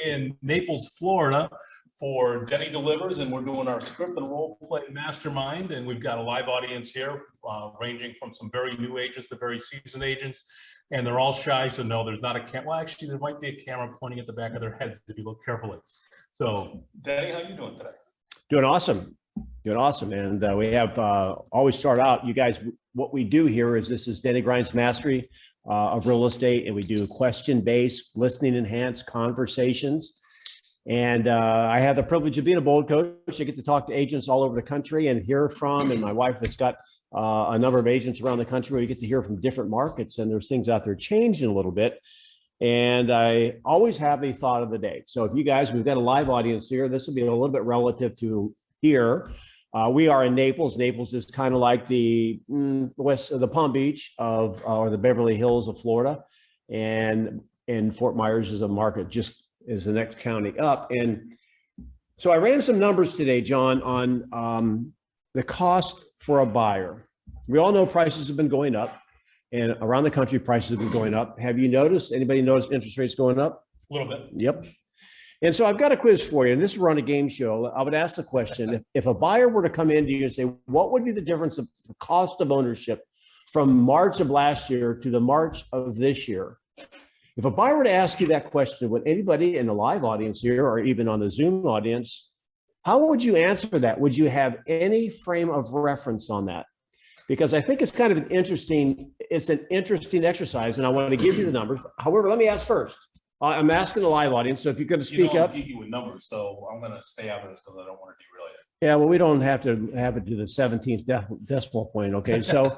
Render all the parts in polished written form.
in Naples, Florida for Denny Delivers, and we're doing our script and role play mastermind, and we've got a live audience here ranging from some very new agents to very seasoned agents, and they're all shy, so no, there's not a camera. Well, actually, there might be a camera pointing at the back of their heads if you look carefully. So, Denny, how you doing today? Doing awesome. Doing awesome. And we have always start out, you guys, what we do here is this is Denny Grind's Mastery of Real Estate, and we do question-based, listening enhanced conversations. And I have the privilege of being a bold coach. I get to talk to agents all over the country and hear from, and my wife has got a number of agents around the country where we get to hear from different markets, and there's things out there changing a little bit. And I always have a thought of the day. So if you guys, we've got a live audience here, this will be a little bit relative to here. We are in Naples. Naples is kind of like the west of the Palm Beach of, or the Beverly Hills of Florida. And Fort Myers is a market just is the next county up. And so I ran some numbers today, John, on the cost for a buyer. We all know prices have been going up, and around the country prices have been going up. Have you noticed, anybody noticed interest rates going up? A little bit. Yep. And so I've got a quiz for you, and this is on a game show. I would ask the question, if a buyer were to come in to you and say, what would be the difference of the cost of ownership from March of last year to the March of this year? If a buyer were to ask you that question, would anybody in the live audience here or even on the Zoom audience, how would you answer that? Would you have any frame of reference on that? Because I think it's kind of an interesting exercise, and I want to give you the numbers. However, let me ask first. I'm asking the live audience, so if you're going to speak up. I'm geeky with numbers, so I'm going to stay out of this because I don't want to derail you. Yeah, well, we don't have to have it to the 17th decimal point, okay? So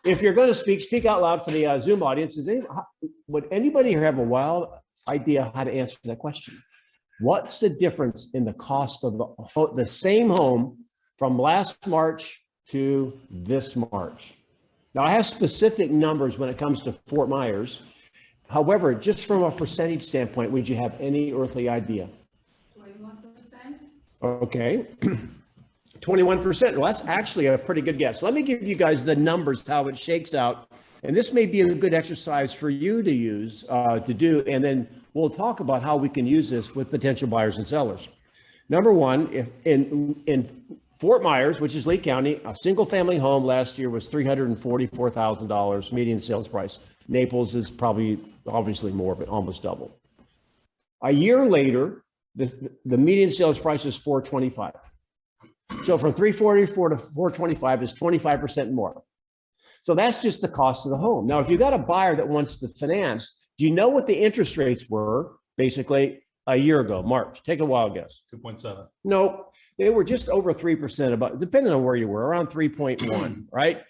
if you're going to speak out loud for the Zoom audience. Would anybody here have a wild idea how to answer that question? What's the difference in the cost of the same home from last March to this March? Now, I have specific numbers when it comes to Fort Myers. However, just from a percentage standpoint, would you have any earthly idea? 21%. Okay. 21%. Well, that's actually a pretty good guess. Let me give you guys the numbers, how it shakes out. And this may be a good exercise for you to use, to do. And then we'll talk about how we can use this with potential buyers and sellers. Number one, if in Fort Myers, which is Lee County, a single family home last year was $344,000 median sales price. Naples is probably obviously more, but almost double. A year later, the median sales price is $425,000. So from $344,000 to $425,000 is 25% more. So that's just the cost of the home. Now, if you got a buyer that wants to finance, do you know what the interest rates were basically a year ago, March? Take a wild guess. 2.7. No, they were just over 3%, about, depending on where you were, around 3.1, right?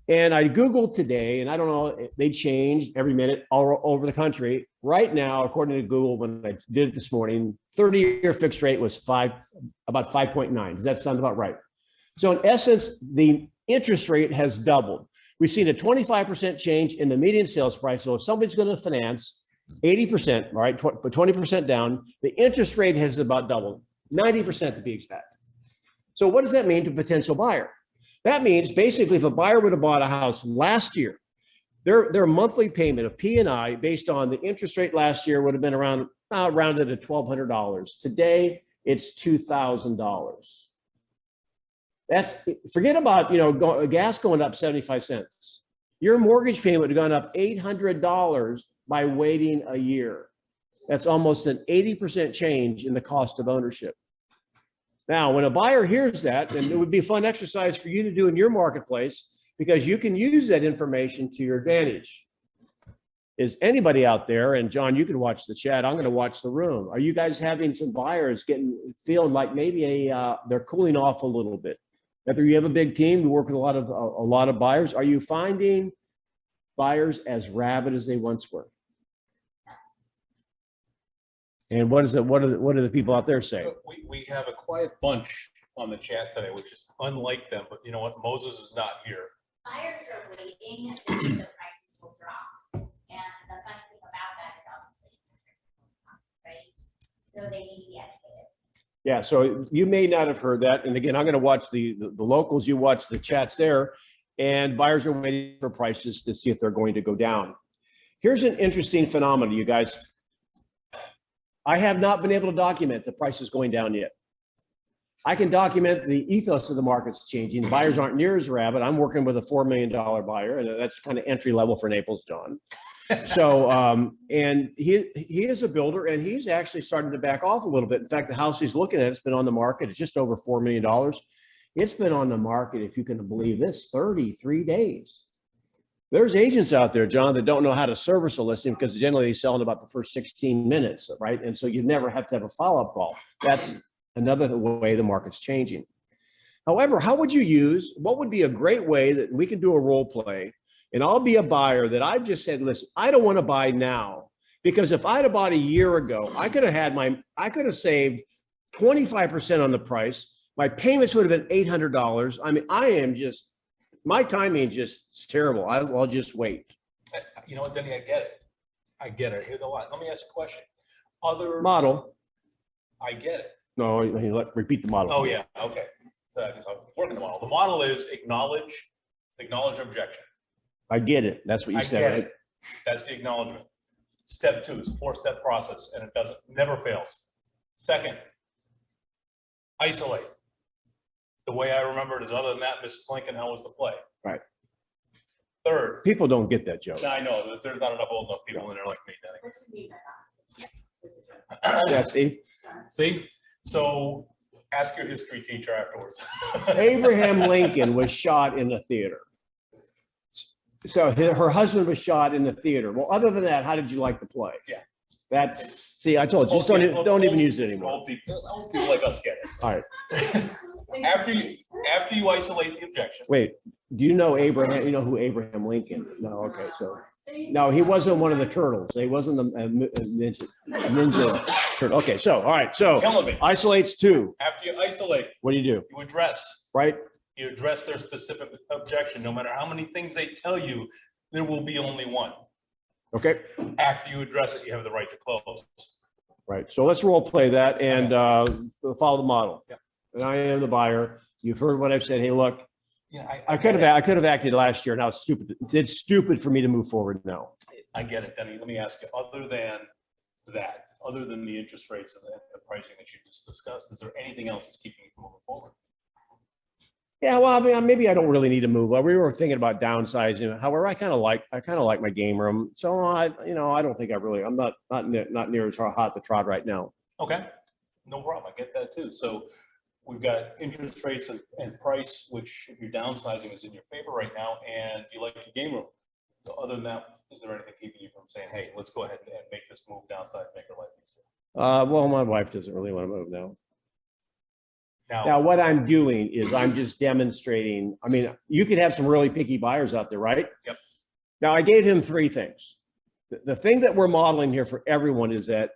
And I Googled today, and I don't know, they changed every minute all over the country. Right now, according to Google, when I did it this morning, 30-year fixed rate was about 5.9. Does that sound about right? So in essence, the interest rate has doubled. We've seen a 25% change in the median sales price. So if somebody's going to finance 80%, right, but 20% down, the interest rate has about doubled, 90% to be exact. So what does that mean to a potential buyer? That means basically if a buyer would have bought a house last year, their monthly payment of P&I based on the interest rate last year would have been around rounded to $1,200. Today, it's $2,000. That's, forget about, gas going up 75 cents. Your mortgage payment would have gone up $800 by waiting a year. That's almost an 80% change in the cost of ownership. Now, when a buyer hears that, and it would be a fun exercise for you to do in your marketplace, because you can use that information to your advantage. Is anybody out there, and John, you can watch the chat, I'm going to watch the room. Are you guys having some buyers feeling like maybe they're cooling off a little bit? Whether you have a big team, you work with a lot of buyers, are you finding buyers as rabid as they once were? And what are the people out there saying? We have a quiet bunch on the chat today, which is unlike them, but you know what? Moses is not here. Buyers are waiting to see the prices will drop. And the fun thing about that is obviously, right? So they need to be educated. Yeah, so you may not have heard that. And again, I'm going to watch the locals, you watch the chats there, and buyers are waiting for prices to see if they're going to go down. Here's an interesting phenomenon, you guys. I have not been able to document the prices going down yet. I can document the ethos of the market's changing. Buyers aren't near as rabid. I'm working with a $4 million buyer, and that's kind of entry level for Naples, John. So, and he is a builder, and he's actually starting to back off a little bit. In fact, the house he's looking at, it's been on the market. It's just over $4 million. It's been on the market, if you can believe this, 33 days. There's agents out there, John, that don't know how to service a listing because generally they sell in about the first 16 minutes, right? And so you never have to have a follow-up call. That's another way the market's changing. However, how would you use, what would be a great way that we can do a role play, and I'll be a buyer that I've just said, listen, I don't want to buy now, because if I'd have bought a year ago, I could have saved 25% on the price. My payments would have been $800. I mean, my timing just is terrible. I'll just wait. You know what, Denny, I get it. I hear the line. Let me ask a question. Other Model. I get it. No, repeat the model. Oh, yeah, okay. So I'm working the model. The model is acknowledge objection. I get it. That's what you said, right? That's the acknowledgement. Step 2 is a 4-step process, and it never fails. Second, isolate. The way I remember it is, other than that, Mrs. Lincoln, how was the play? Right. Third. People don't get that joke. I know, there's not enough old enough people in there like me, What do you mean by Denny. Yeah, see? See? So ask your history teacher afterwards. Abraham Lincoln was shot in the theater. So her husband was shot in the theater. Well, other than that, how did you like the play? Yeah. That's, see, I told you, just don't even use it anymore. Old people like us get it. All right. After you isolate the objection. Wait, do you know Abraham? You know who Abraham Lincoln? No, okay, so. No, he wasn't one of the turtles. He wasn't a ninja turtle. Okay, so, all right, so Killing me. isolates 2. After you isolate, What do? you address. Right? You address their specific objection. No matter how many things they tell you, there will be only one. Okay, After you address it, you have the right to close. right. So let's role play that and follow the model. Yeah. And I am the buyer. You've heard what I've said. Hey, look, Yeah, I could have acted last year. Now it's stupid. It's stupid for me to move forward now. I get it, Denny. Let me ask you, other than the interest rates and the pricing that you just discussed, is there anything else that's keeping you from moving forward? Yeah, well, I mean, maybe I don't really need to move. We were thinking about downsizing. However, I kind of like my game room. So I don't think I'm not near as hot to trot right now. Okay, no problem. I get that too. So we've got interest rates and price, which if you're downsizing is in your favor right now, and you like your game room. So other than that, is there anything keeping you from saying, hey, let's go ahead and make this move downside, make our life easier? Well, my wife doesn't really want to move now. Now, Now, what I'm doing is I'm just demonstrating. I mean, you could have some really picky buyers out there, right? Yep. Now, I gave him 3 things. The thing that we're modeling here for everyone is that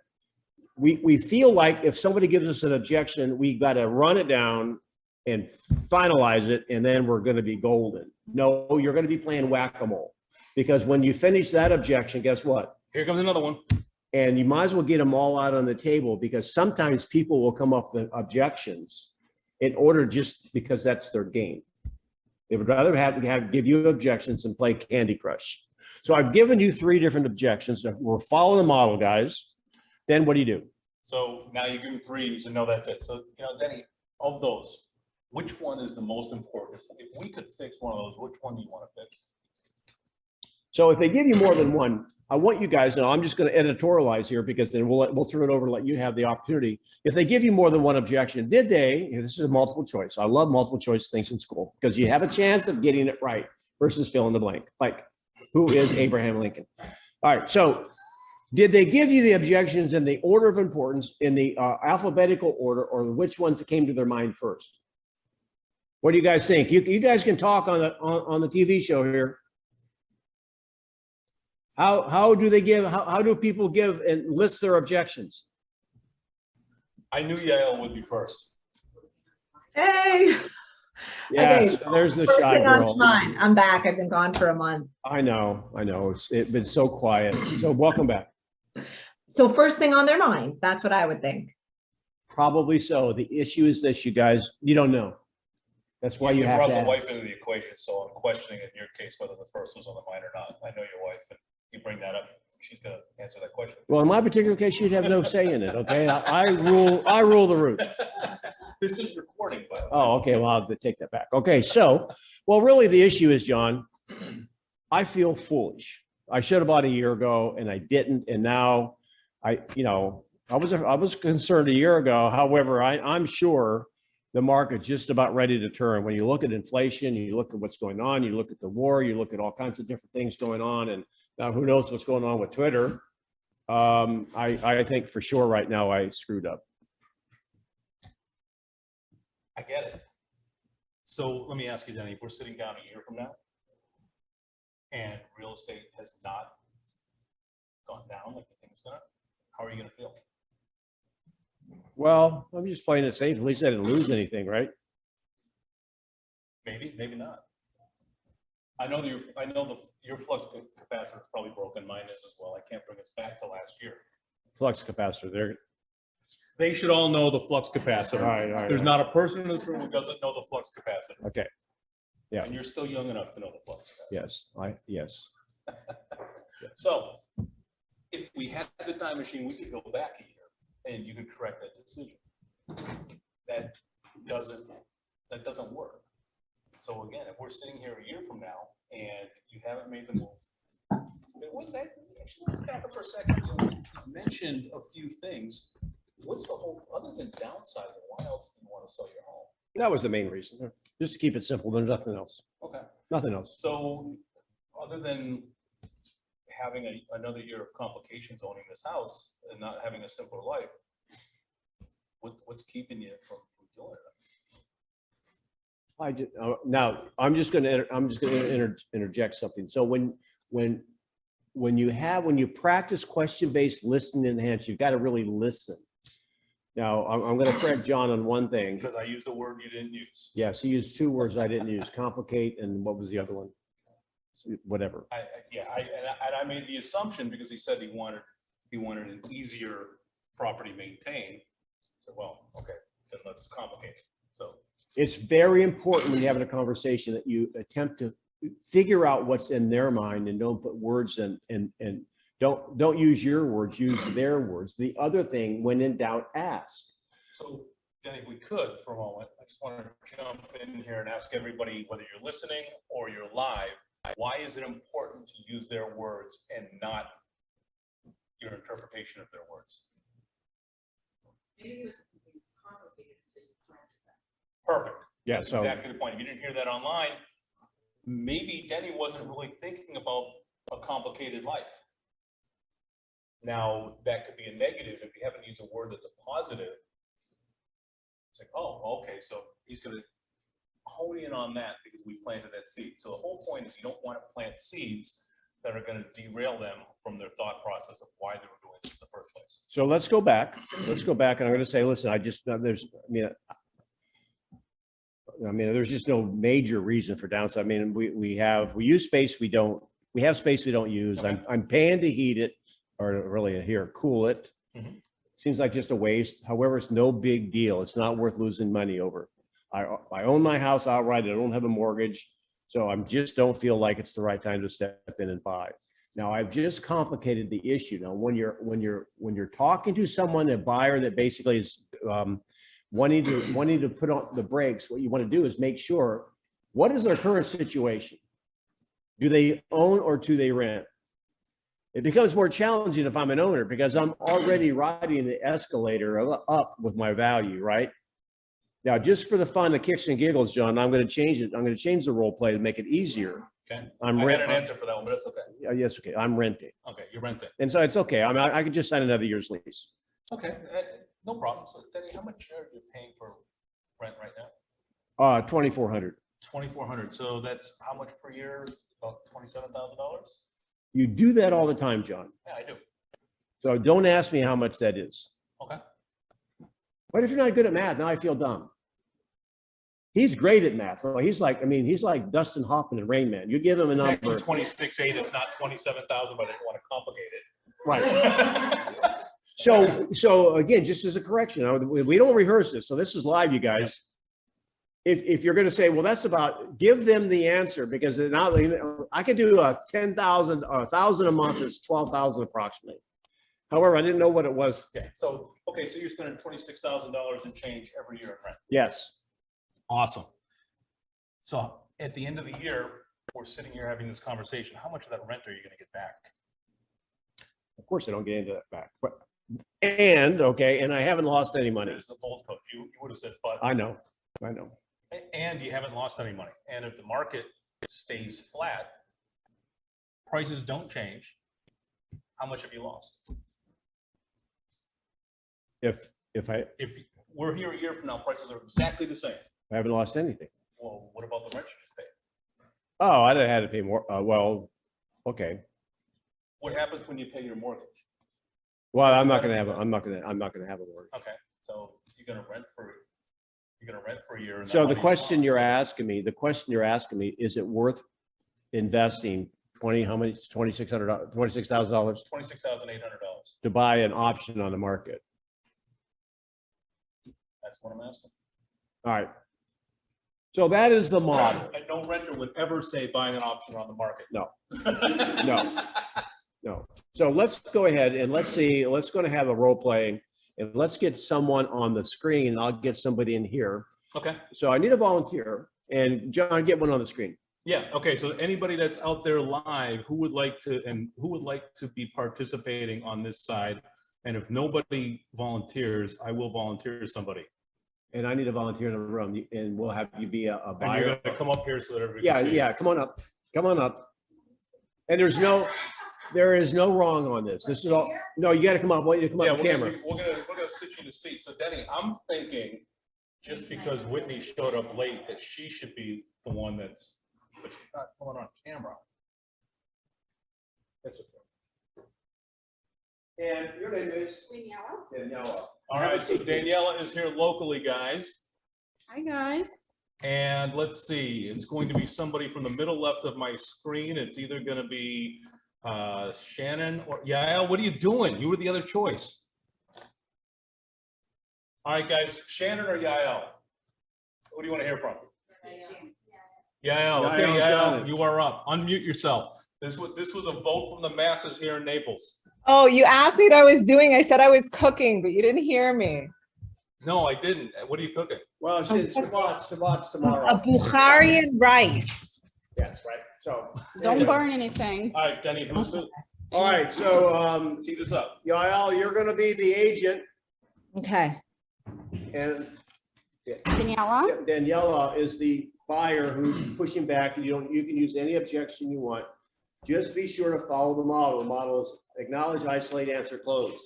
we feel like if somebody gives us an objection, we got to run it down and finalize it, and then we're going to be golden. No, you're going to be playing whack-a-mole, because when you finish that objection, guess what? here comes another one. And you might as well get them all out on the table, because sometimes people will come up with objections in order just because that's their game. They would rather give you objections and play Candy Crush. So I've given you 3 different objections. We're following the model, guys. Then what do you do? So now you give me 3, you said, no, that's it. So, Denny, of those, which one is the most important? If we could fix one of those, which one do you want to fix? So if they give you more than one, I want you guys to know, I'm just going to editorialize here, because then we'll turn it over and let you have the opportunity. If they give you more than one objection, this is a multiple choice. I love multiple choice things in school, because you have a chance of getting it right versus fill in the blank. Like, who is Abraham Lincoln? All right. So did they give you the objections in the order of importance, in the alphabetical order, or which ones came to their mind first? What do you guys think? You guys can talk on the TV show here. How do they give? How do people give and list their objections? I knew Yael would be first. Hey. Yes, Okay, there's the first shy thing on girl. mine. I'm back. I've been gone for a month. I know. It's been so quiet. So welcome back. So first thing on their mind, that's what I would think. Probably so. The issue is this, you guys, you don't know. That's why you have brought to the ask. wife into the equation, so I'm questioning in your case whether the first was on the mind or not. I know your wife, and you bring that up, she's gonna answer answer that question. Well, in my particular case, you'd have no say in it, okay? I rule the route. This is recording, by the way. Oh, okay, well, I'll have to take that back. Okay, so, well, really the issue is, John, I feel foolish. I should have bought a year ago and I didn't. And now I was concerned a year ago. However, I'm sure the market's just about ready to turn. When you look at inflation, you look at what's going on, you look at the war, you look at all kinds of different things going on. And now who knows what's going on with Twitter. I think for sure right now I screwed up. I get it. So let me ask you, Denny, if we're sitting down a year from now and real estate has not gone down like you think it's gonna, how are you gonna feel? Well, I'm just playing it safe. At least I didn't lose anything, right? Maybe, maybe not. I know your flux capacitor is probably broken. Mine is as well. I can't bring us back to last year. Flux capacitor there. They should all know the flux capacitor. All right, There's not a person in this room who doesn't know the flux capacitor. Okay. Yeah. And you're still young enough to know the flux capacitor. Yes. So if we had the time machine, we could go back a year and you could correct that decision. That doesn't work. So again, if we're sitting here a year from now and you haven't made the move, what's that? Actually, let's back up for a second. You mentioned a few things. What's the whole, other than downsizing, why else do you want to sell your home? That was the main reason. Just to keep it simple. There's nothing else. Okay. Nothing else. So other than having another year of complications owning this house and not having a simpler life, what's keeping you from doing it? Now I'm just going to interject something. So when you practice question-based listening enhanced, you've got to really listen. Now I'm going to correct John on one thing. Because I used a word you didn't use. Yes, he used two words I didn't use: complicate, and what was the other one? Whatever. I made the assumption because he said he wanted an easier property maintained. So, well, okay, then let's complicate it. So it's very important when you're having a conversation that you attempt to figure out what's in their mind and don't put words in and don't use your words, use their words. The other thing, when in doubt, ask. So then if we could for a moment, I just want to jump in here and ask everybody, whether you're listening or you're live, why is it important to use their words and not your interpretation of their words? Perfect. Yeah, That's so exactly the point. If you didn't hear that online, maybe Denny wasn't really thinking about a complicated life. Now, that could be a negative if you haven't used a word that's a positive. It's like, oh, okay, so he's going to hone in on that because we planted that seed. So the whole point is you don't want to plant seeds that are going to derail them from their thought process of why they were doing it in the first place. So let's go back. Let's go back, and I'm going to say, listen, there's just no major reason for downside. I mean, we use space we have space we don't use. Okay. I'm paying to heat it, or really here, cool it. Mhm. Seems like just a waste. However, it's no big deal. It's not worth losing money over. I own my house outright. I don't have a mortgage. So I just don't feel like it's the right time to step in and buy. Now I've just complicated the issue. Now, when you're talking to someone, a buyer that basically is wanting to put on the brakes, what you want to do is make sure, what is their current situation? Do they own or do they rent? It becomes more challenging if I'm an owner because I'm already riding the escalator up with my value, right? Now, just for the fun of kicks and giggles, John, I'm going to change it. I'm going to change the role play to make it easier. Okay. I had an answer for that one, but it's okay. Yes, okay. I'm renting. Okay, you're renting. And so it's okay. I mean, I could just sign another year's lease. Okay, no problem. So Denny, how much are you paying for rent right now? 2,400. 2,400. So that's how much per year? About $27,000? You do that all the time, John. Yeah, I do. So don't ask me how much that is. Okay. What if you're not good at math? Now I feel dumb. He's great at math. So he's like Dustin Hoffman and Rain Man. You give him a number. 26.8 is not 27,000, but I didn't want to complicate it. Right. So again, just as a correction, we don't rehearse this. So this is live, you guys. If you're going to say, well, that's about, give them the answer, because now I could do a 10,000 or 1,000 a month is 12,000 approximately. However, I didn't know what it was. Okay, so you're spending $26,000 and change every year in rent. Yes. Awesome. So at the end of the year, we're sitting here having this conversation. How much of that rent are you going to get back? Of course, I don't get into that back. But and I haven't lost any money. There's the bold coach. You would have said, but. I know. And you haven't lost any money. And if the market stays flat, prices don't change, how much have you lost? If If we're here a year from now, prices are exactly the same. I haven't lost anything. Well, what about the rent you just paid? Oh, I didn't have to pay more. Well, okay. What happens when you pay your mortgage? Well, I'm not gonna have a mortgage. Okay, so you're gonna rent for a year. And that So the money's question gone. you're asking me, is it worth investing $26,000 $26,800. to buy an option on the market? That's what I'm asking. All right. So that is the model. And no renter would ever say buying an option on the market. No. No. So let's go ahead and let's go to have a role playing and let's get someone on the screen. And I'll get somebody in here. Okay. So I need a volunteer, and John, get one on the screen. Yeah. Okay. So anybody that's out there live who would like to be participating on this side, and if nobody volunteers, I will volunteer somebody. And I need a volunteer in the room, and we'll have you be a And buyer. you're gonna come up here so that everybody can see. Yeah. Come on up. And there is no wrong on this. This is all. No, you got to come up. I want you to come Yeah, up we're the camera. gonna sit you in a seat. So Denny, I'm thinking just because Whitney showed up late that she should be the one but she's not going on camera. That's okay. And your name is Daniela? Daniela. All right, so Daniela is here locally, guys. Hi, guys. And let's see, it's going to be somebody from the middle left of my screen. It's either gonna be Shannon or Yael. What are you doing? You were the other choice. All right, guys, Shannon or Yael? Who do you want to hear from? Yael, okay, Yael's got Yael, it. you are up. Unmute yourself. This was a vote from the masses here in Naples. Oh, you asked me what I was doing. I said I was cooking, but you didn't hear me. No, I didn't. What are you cooking? Well, it's Shabbat's A tomorrow. Bukharian rice. Yes, right. So. Don't anyway. burn anything. All right, Denny, who's who? All right, so Tee this up. Yael, you're going to be the agent, Okay. and Daniela? Daniela is the buyer who's pushing back. You can use any objection you want. Just be sure to follow the model. The model is acknowledge, isolate, answer, close.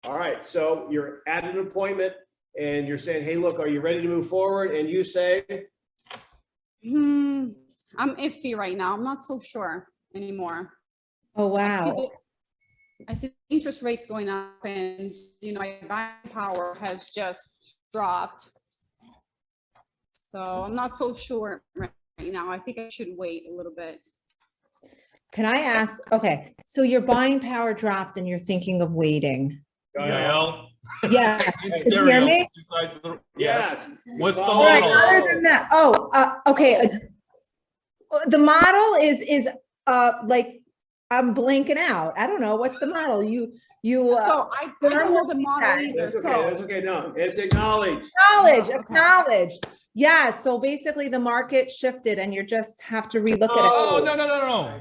All right, so you're at an appointment and you're saying, hey, look, are you ready to move forward? And you say, I'm iffy right now. I'm not so sure anymore. Oh, wow. I see the interest rates going up and, my buying power has just dropped. So I'm not so sure right now. I think I should wait a little bit. Can I ask, okay, so your buying power dropped and you're thinking of waiting. Yael? Yeah. In Can you hear stereo, me? two sides of the- yes. What's the All right, model? other than that, okay. The model is like, I'm blanking out. I don't know. What's the model? You So I don't know the model either. That's okay, So that's okay, no, it's acknowledged. acknowledge. Yeah, so basically the market shifted and you just have to relook at it. Oh, no.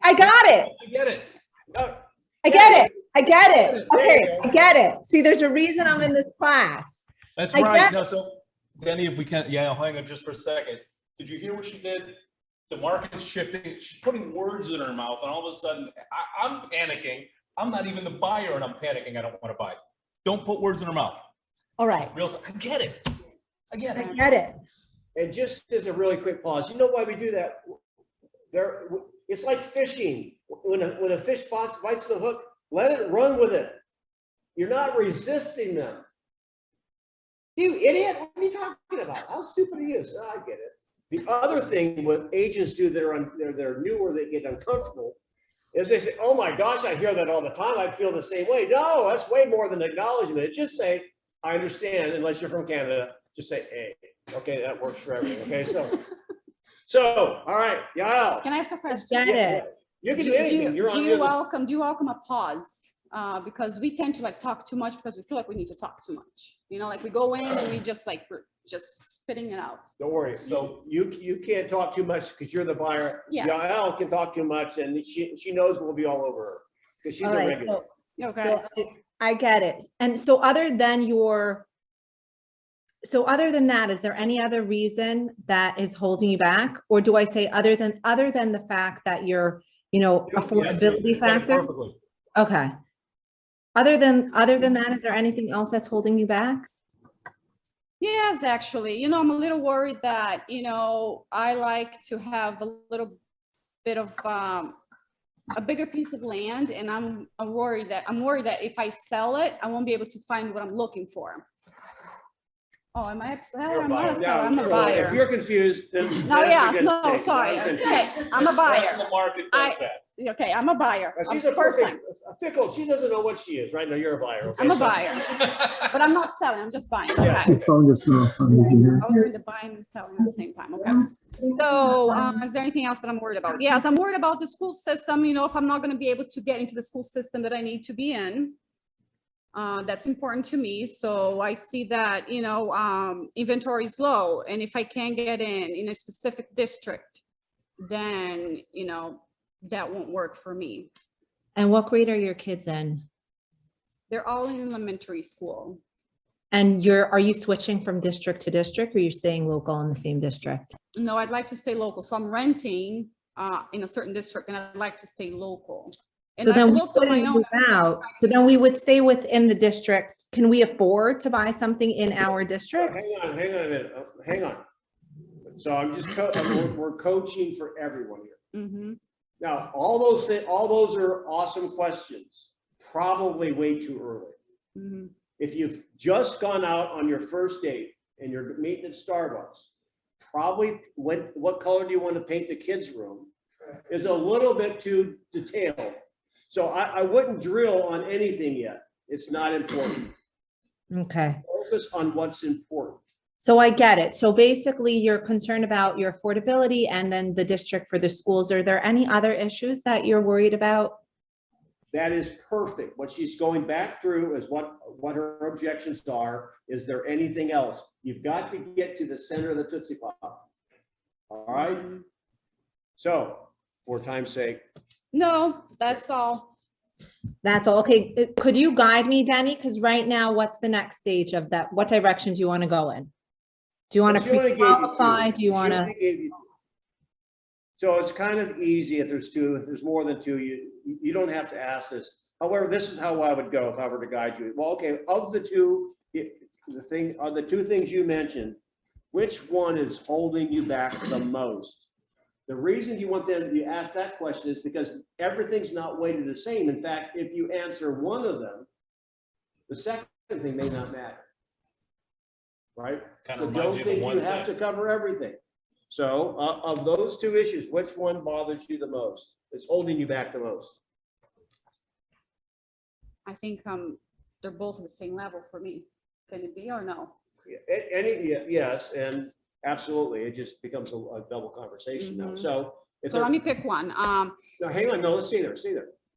I got it. I get it. I get it. There Okay, you go. I get it. See, there's a reason I'm in this class. That's I right. get- No, so Denny, if we can, hang on just for a second. Did you hear what she did? The market's shifting. She's putting words in her mouth, and all of a sudden, I'm panicking. I'm not even the buyer, and I'm panicking. I don't want to buy. Don't put words in her mouth. All right, I get it. I get I it. get it. And just as a really quick pause, you know why we do that? It's like fishing. When a fish bites the hook, let it run with it. You're not resisting them. You idiot, what are you talking about? How stupid are you? Oh, I get it. The other thing what agents do that are they're newer, they get uncomfortable, is they say, oh my gosh, I hear that all the time. I feel the same way. No, that's way more than acknowledgement. Just say, I understand, unless you're from Canada. Just say, hey, okay, that works for everything. Okay, so all right, Yael. can I ask a question? Get it. You can do anything. You're on Do the you other. welcome a pause? because we tend to like talk too much because we feel like we need to talk too much. You know, like we go in and we just like, we're just spitting it out. Don't worry. So you can't talk too much because you're the buyer. Yes. Yael can talk too much and she knows we'll be all over her because she's All a right, regular. Okay. So I get it. And so other than that, is there any other reason that is holding you back? Or do I say other than the fact that you're, affordability You said it factor? perfectly. Okay. Other than that, is there anything else that's holding you back? Yes, actually, I'm a little worried that, I like to have a little bit of a bigger piece of land, and I'm worried that if I sell it, I won't be able to find what I'm looking for. Oh, am I upset? You're a I'm not buyer. upset. I'm a So if buyer. you're confused, then No, that's a yes, good no, thing. sorry. I'm Okay, I'm a The stress in buyer. the market does that. Okay, I'm a buyer. But she's a First time, fickle. She doesn't know what she is, right? No, you're a buyer. Okay? I'm a So- buyer, but I'm not selling. I'm just buying. Yeah. Okay. Phone just went off on me here. I was going to buy and selling at the same time. Okay. So is there anything else that I'm worried about? Yes, I'm worried about the school system. If I'm not going to be able to get into the school system that I need to be in. That's important to me. So I see that, inventory is low. And if I can't get in a specific district, then, that won't work for me. And what grade are your kids in? They're all in elementary school. And are you switching from district to district, or you're staying local in the same district? No, I'd like to stay local. So I'm renting in a certain district, and I'd like to stay local. And So I've then we looked on my wouldn't own. move out. So then we would stay within the district. Can we afford to buy something in our district? Hang on a minute. Hang on. So I'm just, we're coaching for everyone here. Mhm. Now, all those are awesome questions, probably way too early. Mhm. If you've just gone out on your first date and you're meeting at Starbucks, probably what color do you want to paint the kids' room is a little bit too detailed. So I wouldn't drill on anything yet. It's not important. Okay. Focus on what's important. So I get it. So basically you're concerned about your affordability and then the district for the schools. Are there any other issues that you're worried about? That is perfect. What she's going back through is what her objections are. Is there anything else? You've got to get to the center of the Tootsie Pop. All right? So, for time's sake. No, that's all. That's all. Okay. Could you guide me, Denny? Because right now, what's the next stage of that? What direction do you want to go in? Do you want to She only gave you two. pre-qualify? Do you She want to? only gave you two. So it's kind of easy if there's two. If there's more than two, you don't have to ask this. However, this is how I would go if I were to guide you. Well, okay, of the two, the two things you mentioned, which one is holding you back the most? The reason you ask that question is because everything's not weighted the same. In fact, if you answer one of them, the second thing may not matter. Right? Kind So of reminds don't you think of one you have to thing. cover everything. So of those two issues, which one bothers you the most? It's holding you back the most. I think they're both at the same level for me. Can it be or no? Yes, and absolutely. It just becomes a double conversation now. Mhm. So it's So let me pick one. no, hang on. No, let's see there.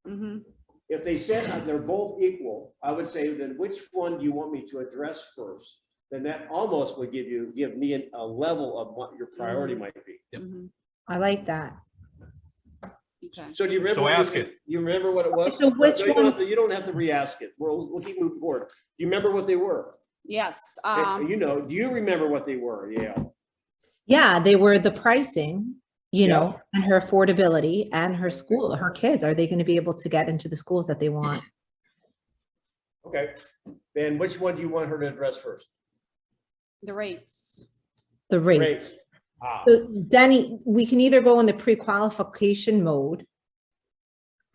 Mhm. If they said they're both equal, I would say, then which one do you want me to address first? Then that almost would give me a level of what your priority might be. Mhm. I like that. Okay. So do you remember? So ask it. You remember what it was? So which No, one? you don't have to re-ask it. We'll keep moving forward. Do you remember what they were? Yes. Do you remember what they were? Yeah. Yeah, they were the pricing, Yeah. and her affordability and her school, her kids. Are they going to be able to get into the schools that they want? Okay. Then which one do you want her to address first? The rates. The rate. Great. So Denny, we can either go in the pre-qualification mode.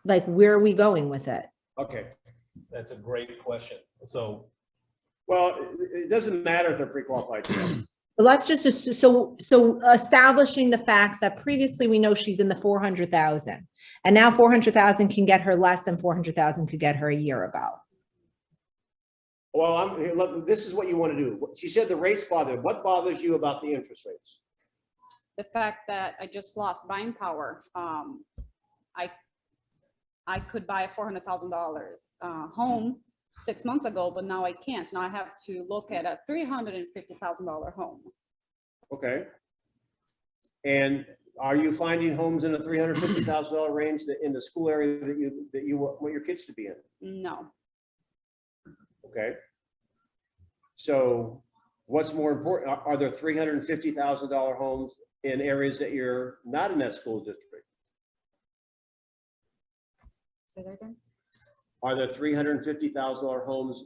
Like, where are we going with it? Okay. That's a great question. So Well, it doesn't matter if they're pre-qualified. Let's just, so establishing the facts that previously we know she's in the 400,000 and now 400,000 can get her less than 400,000 could get her a year ago. Well, look, this is what you want to do. She said the rates bother. What bothers you about the interest rates? The fact that I just lost buying power. I could buy a $400,000 home 6 months ago, but now I can't. Now I have to look at a $350,000 home. Okay. And are you finding homes in the $350,000 range that in the school area that you want your kids to be in? No, Okay. So what's more important? Are there $350,000 homes in areas that you're not in that school district? say that again. Are there $350,000 homes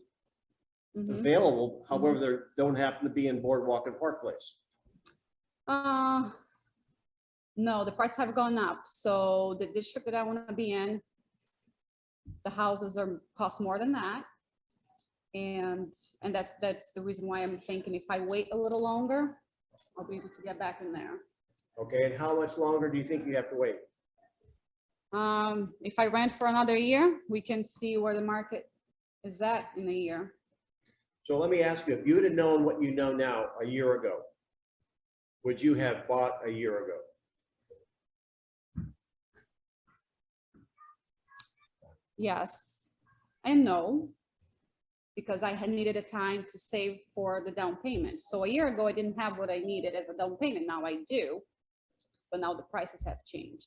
Mhm. available? However, they don't happen to be in Boardwalk and Park Place. No, the prices have gone up. So the district that I want to be in, the houses cost more than that. And that's the reason why I'm thinking if I wait a little longer, I'll be able to get back in there. Okay, and how much longer do you think you have to wait? If I rent for another year, we can see where the market is at in a year. So let me ask you, if you would have known what you know now a year ago, would you have bought a year ago? Yes and no, because I had needed a time to save for the down payment. So a year ago, I didn't have what I needed as a down payment. Now I do, but now the prices have changed.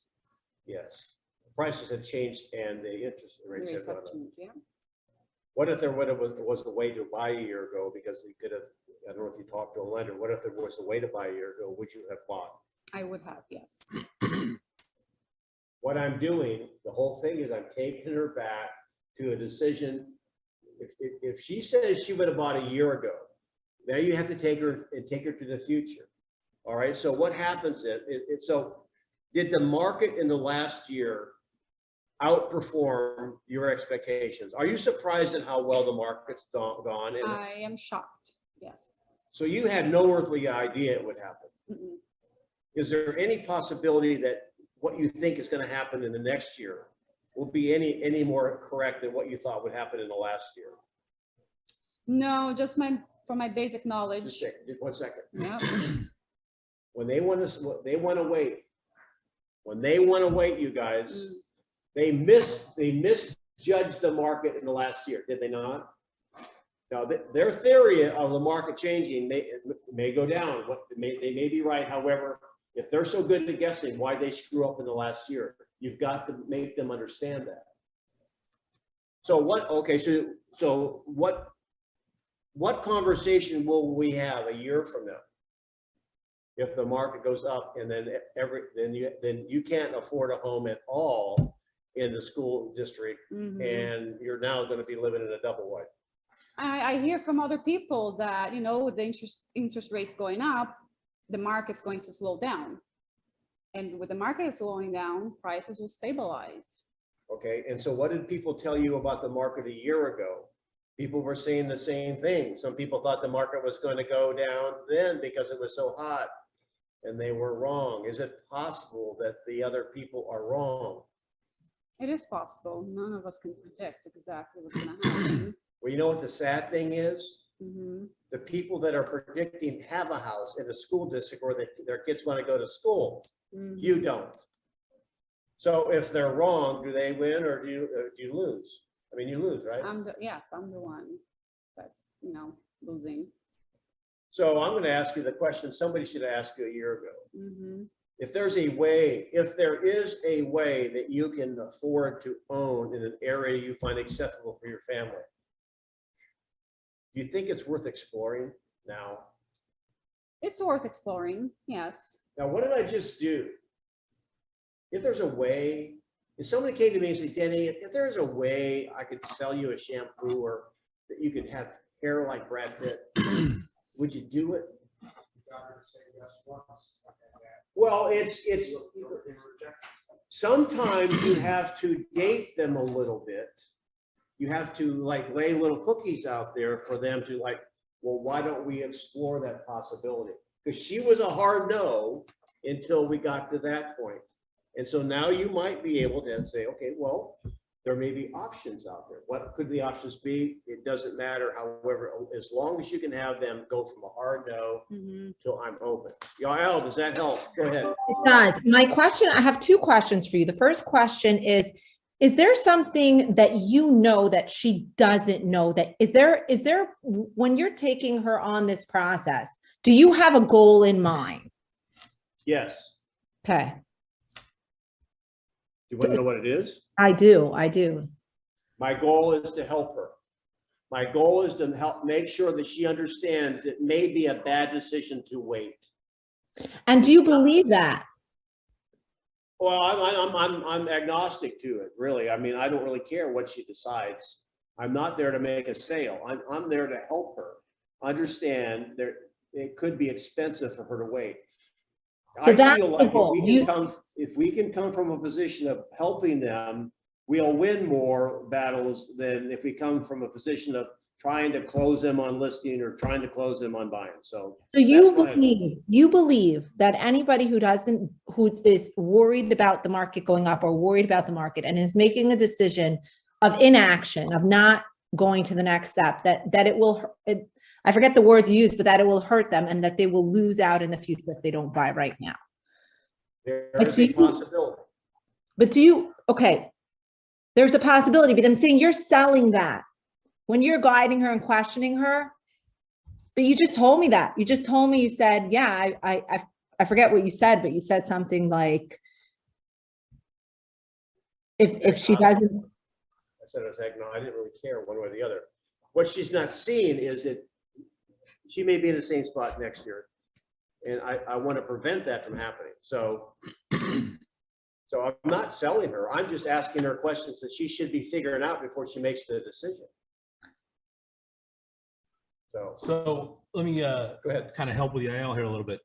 Yes. Prices have changed and the interest The rates rates have gone have up. changed, yeah. What if there was a way to buy a year ago because you could have, I don't know if you talked to a lender, what if there was a way to buy a year ago, would you have bought? I would have, yes. What I'm doing, the whole thing is I'm taking her back to a decision. If she says she would have bought a year ago, now you have to take her to the future. All right, so what happens so did the market in the last year outperform your expectations? Are you surprised at how well the market's gone? And I am shocked, yes. so you had no earthly idea it would happen. Mm-mm. Is there any possibility that what you think is going to happen in the next year will be any more correct than what you thought would happen in the last year? No, just from my basic knowledge. Just 1 second. Yeah. When they want to wait, you guys, they misjudged the market in the last year, did they not? Now, their theory of the market changing may go down. They may be right. However, if they're so good at guessing why they screw up in the last year, you've got to make them understand that. So what conversation will we have a year from now if the market goes up and then you can't afford a home at all in the school district, and you're now going to be living in a double wide? I hear from other people that, with the interest rates going up, the market's going to slow down. And with the market slowing down, prices will stabilize. Okay, and so what did people tell you about the market a year ago? People were saying the same thing. Some people thought the market was going to go down then because it was so hot, and they were wrong. Is it possible that the other people are wrong? It is possible. None of us can predict exactly what's going to happen. Well, you know what the sad thing is? Mhm. The people that are predicting have a house in a school district or that their kids want to go to school. Mhm. You don't. So if they're wrong, do they win or do you lose? I mean, you lose, right? I'm the one that's, losing. So I'm going to ask you the question somebody should have asked you a year ago. Mhm. If there is a way that you can afford to own in an area you find acceptable for your family, do you think it's worth exploring now? It's worth exploring, yes. Now, what did I just do? If there's a way, if somebody came to me and said, Denny, if there's a way I could sell you a shampoo or that you could have hair like Brad Pitt, would you do it? Well, it's sometimes you have to date them a little bit. You have to lay little cookies out there for them to well, why don't we explore that possibility? Because she was a hard no until we got to that point. And so now you might be able to say, okay, well, there may be options out there. What could the options be? It doesn't matter. However, as long as you can have them go from a hard no to I'm open. Yael, does that help? Go ahead. It does. I have two questions for you. The first question is is there something that you know that she doesn't know? That is there, when you're taking her on this process, do you have a goal in mind? Yes. Okay, You want to know what it is? I do. My goal is to help her. My goal is to help make sure that she understands it may be a bad decision to wait. And do you believe that? Well, I'm agnostic to it, really. I mean, I don't really care what she decides. I'm not there to make a sale. I'm there to help her understand that it could be expensive for her to wait. So I that's feel the like goal. if we can come from a position of helping them, we'll win more battles than if we come from a position of trying to close them on listing or trying to close them on buying. So you believe that anybody who is worried about the market going up or worried about the market and is making a decision of inaction, of not going to the next step, that it will, I forget the words you used, but that it will hurt them and that they will lose out in the future if they don't buy right now. there is a possibility. But okay, there's a possibility, but I'm saying you're selling that when you're guiding her and questioning her. But you just told me that. You just told me, you said, yeah, I forget what you said, but you said something like, if she doesn't. I said, no, I didn't really care one way or the other. What she's not seeing is that she may be in the same spot next year. And I want to prevent that from happening. So I'm not selling her. I'm just asking her questions that she should be figuring out before she makes the decision. So let me go ahead. kind of help with the IL here a little bit.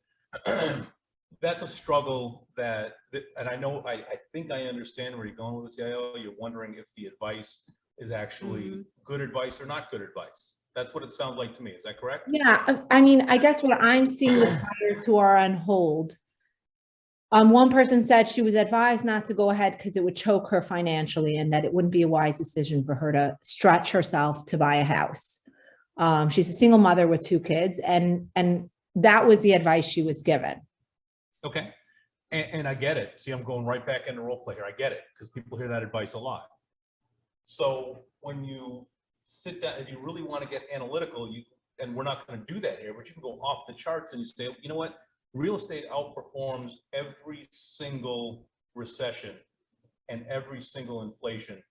That's a struggle and I know, I think I understand where you're going with this IL. You're wondering if the advice is actually good advice or not good advice. That's what it sounds like to me. Is that correct? Yeah, I mean, I guess what I'm seeing with buyers who are on hold, one person said she was advised not to go ahead because it would choke her financially and that it wouldn't be a wise decision for her to stretch herself to buy a house. She's a single mother with 2 kids, and that was the advice she was given. Okay. And I get it. See, I'm going right back into role play here. I get it because people hear that advice a lot. So when you sit down and you really want to get analytical, and we're not going to do that here, but you can go off the charts and you say, you know what? Real estate outperforms every single recession and every single inflation,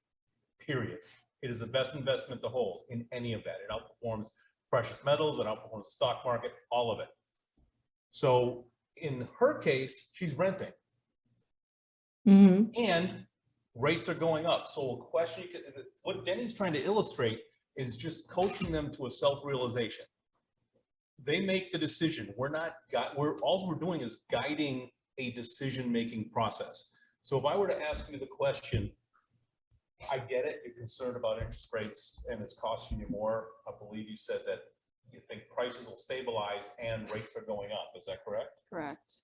period. It is the best investment to hold in any of that. It outperforms precious metals, it outperforms the stock market, all of it. So in her case, she's renting. And rates are going up. So a question, what Denny's trying to illustrate is just coaching them to a self-realization. They make the decision. All we're doing is guiding a decision-making process. So if I were to ask you the question, I get it, you're concerned about interest rates and it's costing you more. I believe you said that you think prices will stabilize and rates are going up. Is that correct? Correct.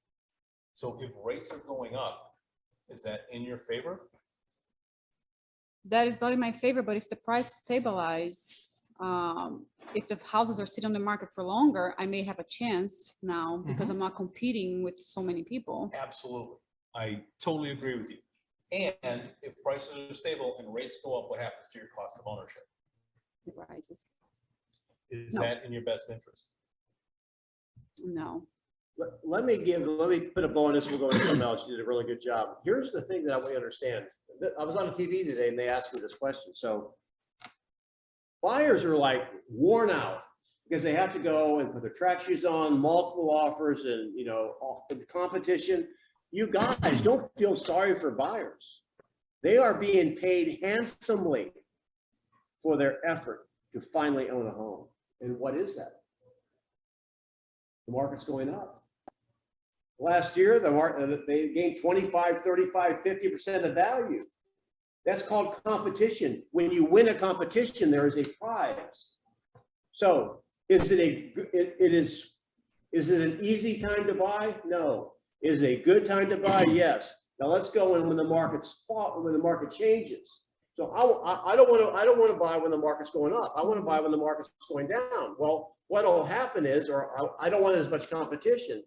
So if rates are going up, is that in your favor? That is not in my favor, but if the price stabilize, if the houses are sitting on the market for longer, I may have a chance now because I'm not competing with so many people. Absolutely. I totally agree with you. And if prices are stable and rates go up, what happens to your cost of ownership? It rises. Is No. that in your best interest? No. Let me put a bow on this. We'll go into something else. You did a really good job. Here's the thing that I want you to understand. I was on TV today and they asked me this question. So buyers are like worn out because they have to go and put their track shoes on, multiple offers, and the competition. You guys don't feel sorry for buyers. They are being paid handsomely for their effort to finally own a home. And what is that? The market's going up. Last year, they gained 25, 35, 50% of value. That's called competition. When you win a competition, there is a prize. So is it an easy time to buy? No. Is it a good time to buy? Yes. Now let's go in when the market changes. So I don't want to buy when the market's going up. I want to buy when the market's going down. Well, what will happen is, I don't want as much competition.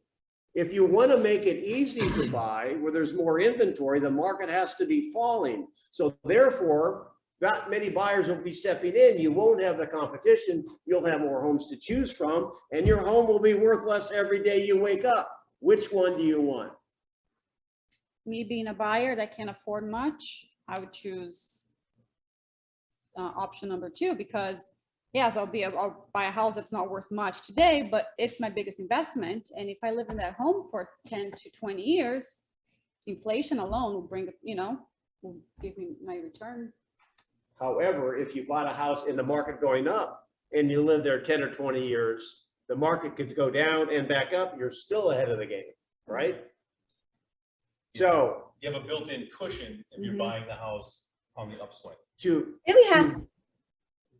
If you want to make it easy to buy, where there's more inventory, the market has to be falling. So therefore, not many buyers will be stepping in. You won't have the competition. You'll have more homes to choose from, and your home will be worth less every day you wake up. Which one do you want? Me being a buyer that can't afford much, I would choose option number 2, because yes, I'll buy a house that's not worth much today, but it's my biggest investment. And if I live in that home for 10 to 20 years, inflation alone will bring, will give me my return. However, if you bought a house in the market going up and you live there 10 or 20 years, the market could go down and back up. You're still ahead of the game, right? So You have a built-in cushion if you're buying the house on the upswing. Really has to,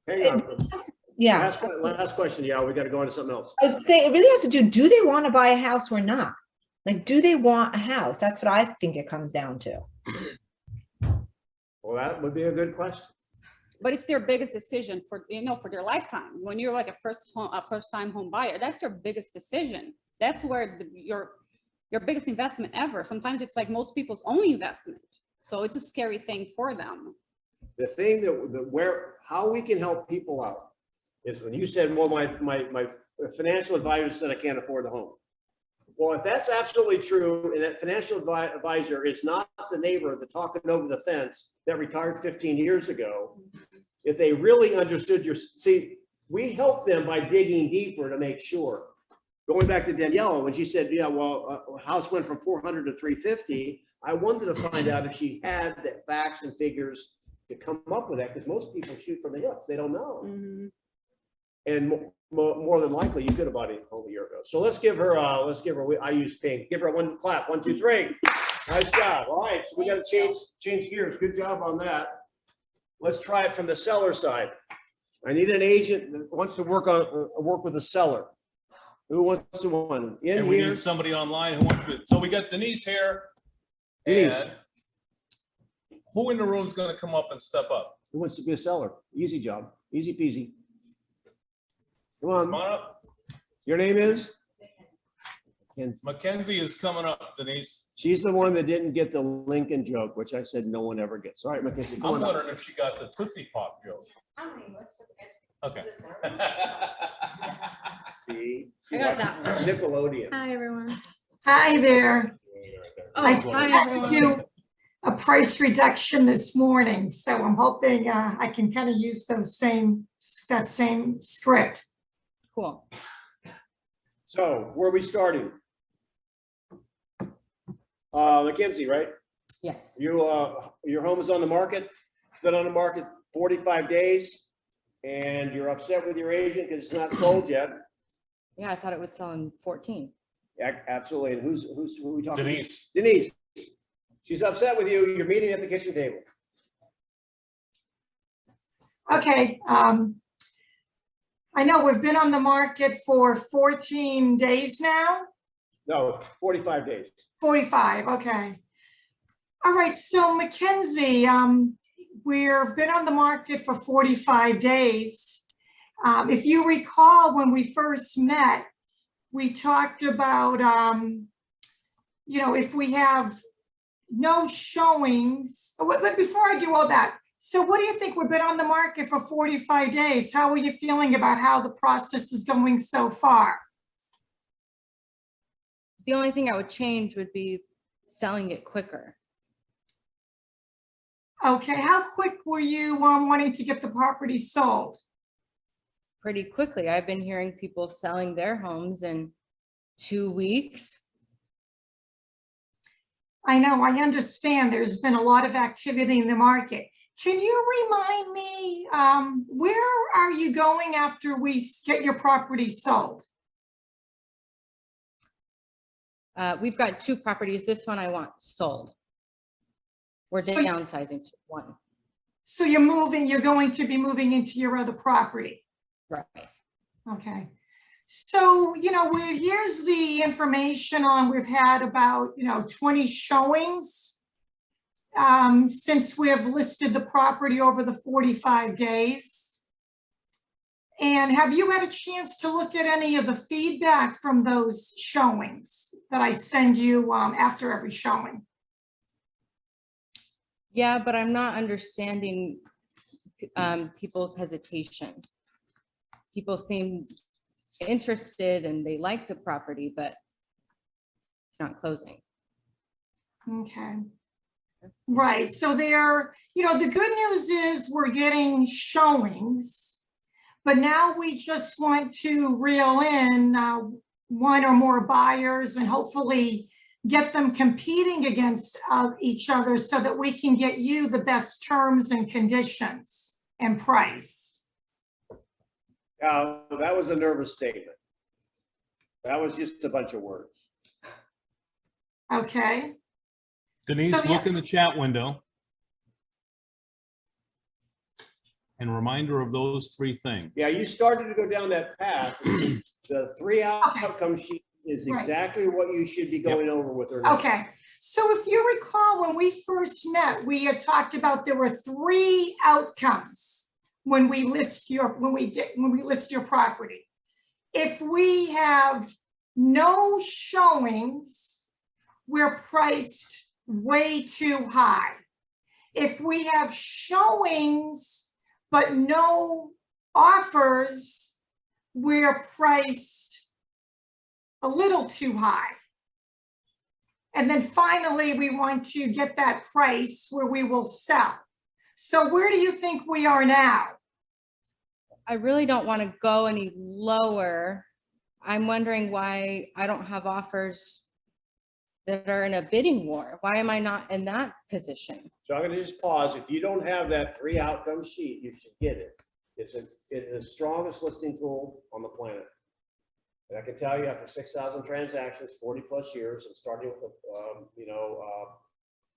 hang on. yeah. Last question, yeah, we got to go into something else. I was saying, it really has to do they want to buy a house or not? Like, do they want a house? That's what I think it comes down to. Well, that would be a good question. But it's their biggest decision for their lifetime. When you're like a first-time home buyer, that's your biggest decision. That's where your biggest investment ever. Sometimes it's like most people's only investment. So it's a scary thing for them. The thing how we can help people out is when you said, well, my financial advisor said I can't afford the home. Well, if that's absolutely true, and that financial advisor is not the neighbor that's talking over the fence that retired 15 years ago, if they really understood we help them by digging deeper to make sure. Going back to Daniela, when she said, yeah, well, house went from 400 to 350, I wanted to find out if she had the facts and figures to come up with that, because most people shoot from the hip. They don't know. Mhm. And more than likely, you could have bought it home a year ago. So let's give her, I use pink. Give her one clap. 1, 2, 3. Nice job. All right, so we got to change gears. Good job on that. Let's try it from the seller side. I need an agent that wants to work with a seller. Who wants to one? In And we here. need somebody online who wants to, so we got Denise here. Denise. And who in the room is going to come up and step up? Who wants to be a seller? Easy job. Easy peasy. Come Come on. on up. Your name is? Mackenzie is coming up, Denise. She's the one that didn't get the Lincoln joke, which I said no one ever gets. All right, Mackenzie, come I'm on up. wondering if she got the Tootsie Pop joke. Okay. See? I got that one. Nickelodeon. Hi, everyone. Hi there. Oh, I hi, had to everyone. do a price reduction this morning, so I'm hoping I can kind of use that same script. Cool. So where are we starting? Mackenzie, right? Yes. Your home is on the market. It's been on the market 45 days, and you're upset with your agent because it's not sold yet. Yeah, I thought it would sell in 14. Absolutely. And who are we talking? Denise. Denise. She's upset with you. You're meeting at the kitchen table. Okay, I know we've been on the market for 14 days now. No, 45 days. 45, okay. All right, so Mackenzie, we've been on the market for 45 days. If you recall, when we first met, we talked about, if we have no showings, but before I do all that, so what do you think? We've been on the market for 45 days. How are you feeling about how the process is going so far? The only thing I would change would be selling it quicker. Okay, how quick were you wanting to get the property sold? Pretty quickly. I've been hearing people selling their homes in 2 weeks. I know, I understand there's been a lot of activity in the market. Can you remind me, where are you going after we get your property sold? We've got 2 properties. This one I want sold. We're So- downsizing to 1. So you're going to be moving into your other property. Right. Okay. So, here's the information we've had about, 20 showings since we have listed the property over the 45 days. And have you had a chance to look at any of the feedback from those showings that I send you after every showing? Yeah, but I'm not understanding people's hesitation. People seem interested and they like the property, but it's not closing. Okay. Right, so there, the good news is we're getting showings, but now we just want to reel in one or more buyers and hopefully get them competing against each other so that we can get you the best terms and conditions and price. That was a nervous statement. That was just a bunch of words. Okay, Denise, So, yeah. look in the chat window. And reminder of those three things. Yeah, you started to go down that path. The 3 outcome sheet is Right. exactly what you should be going over with her. now. okay. So if you recall, when we first met, we had talked about there were 3 outcomes when we list your property. If we have no showings, we're priced way too high. If we have showings but no offers, we're priced a little too high. And then finally, we want to get that price where we will sell. So where do you think we are now? I really don't want to go any lower. I'm wondering why I don't have offers that are in a bidding war. Why am I not in that position? So I'm gonna just pause. If you don't have that 3 outcome sheet, you should get it. It's the strongest listing tool on the planet. And I can tell you after 6,000 transactions, 40 plus years, and starting with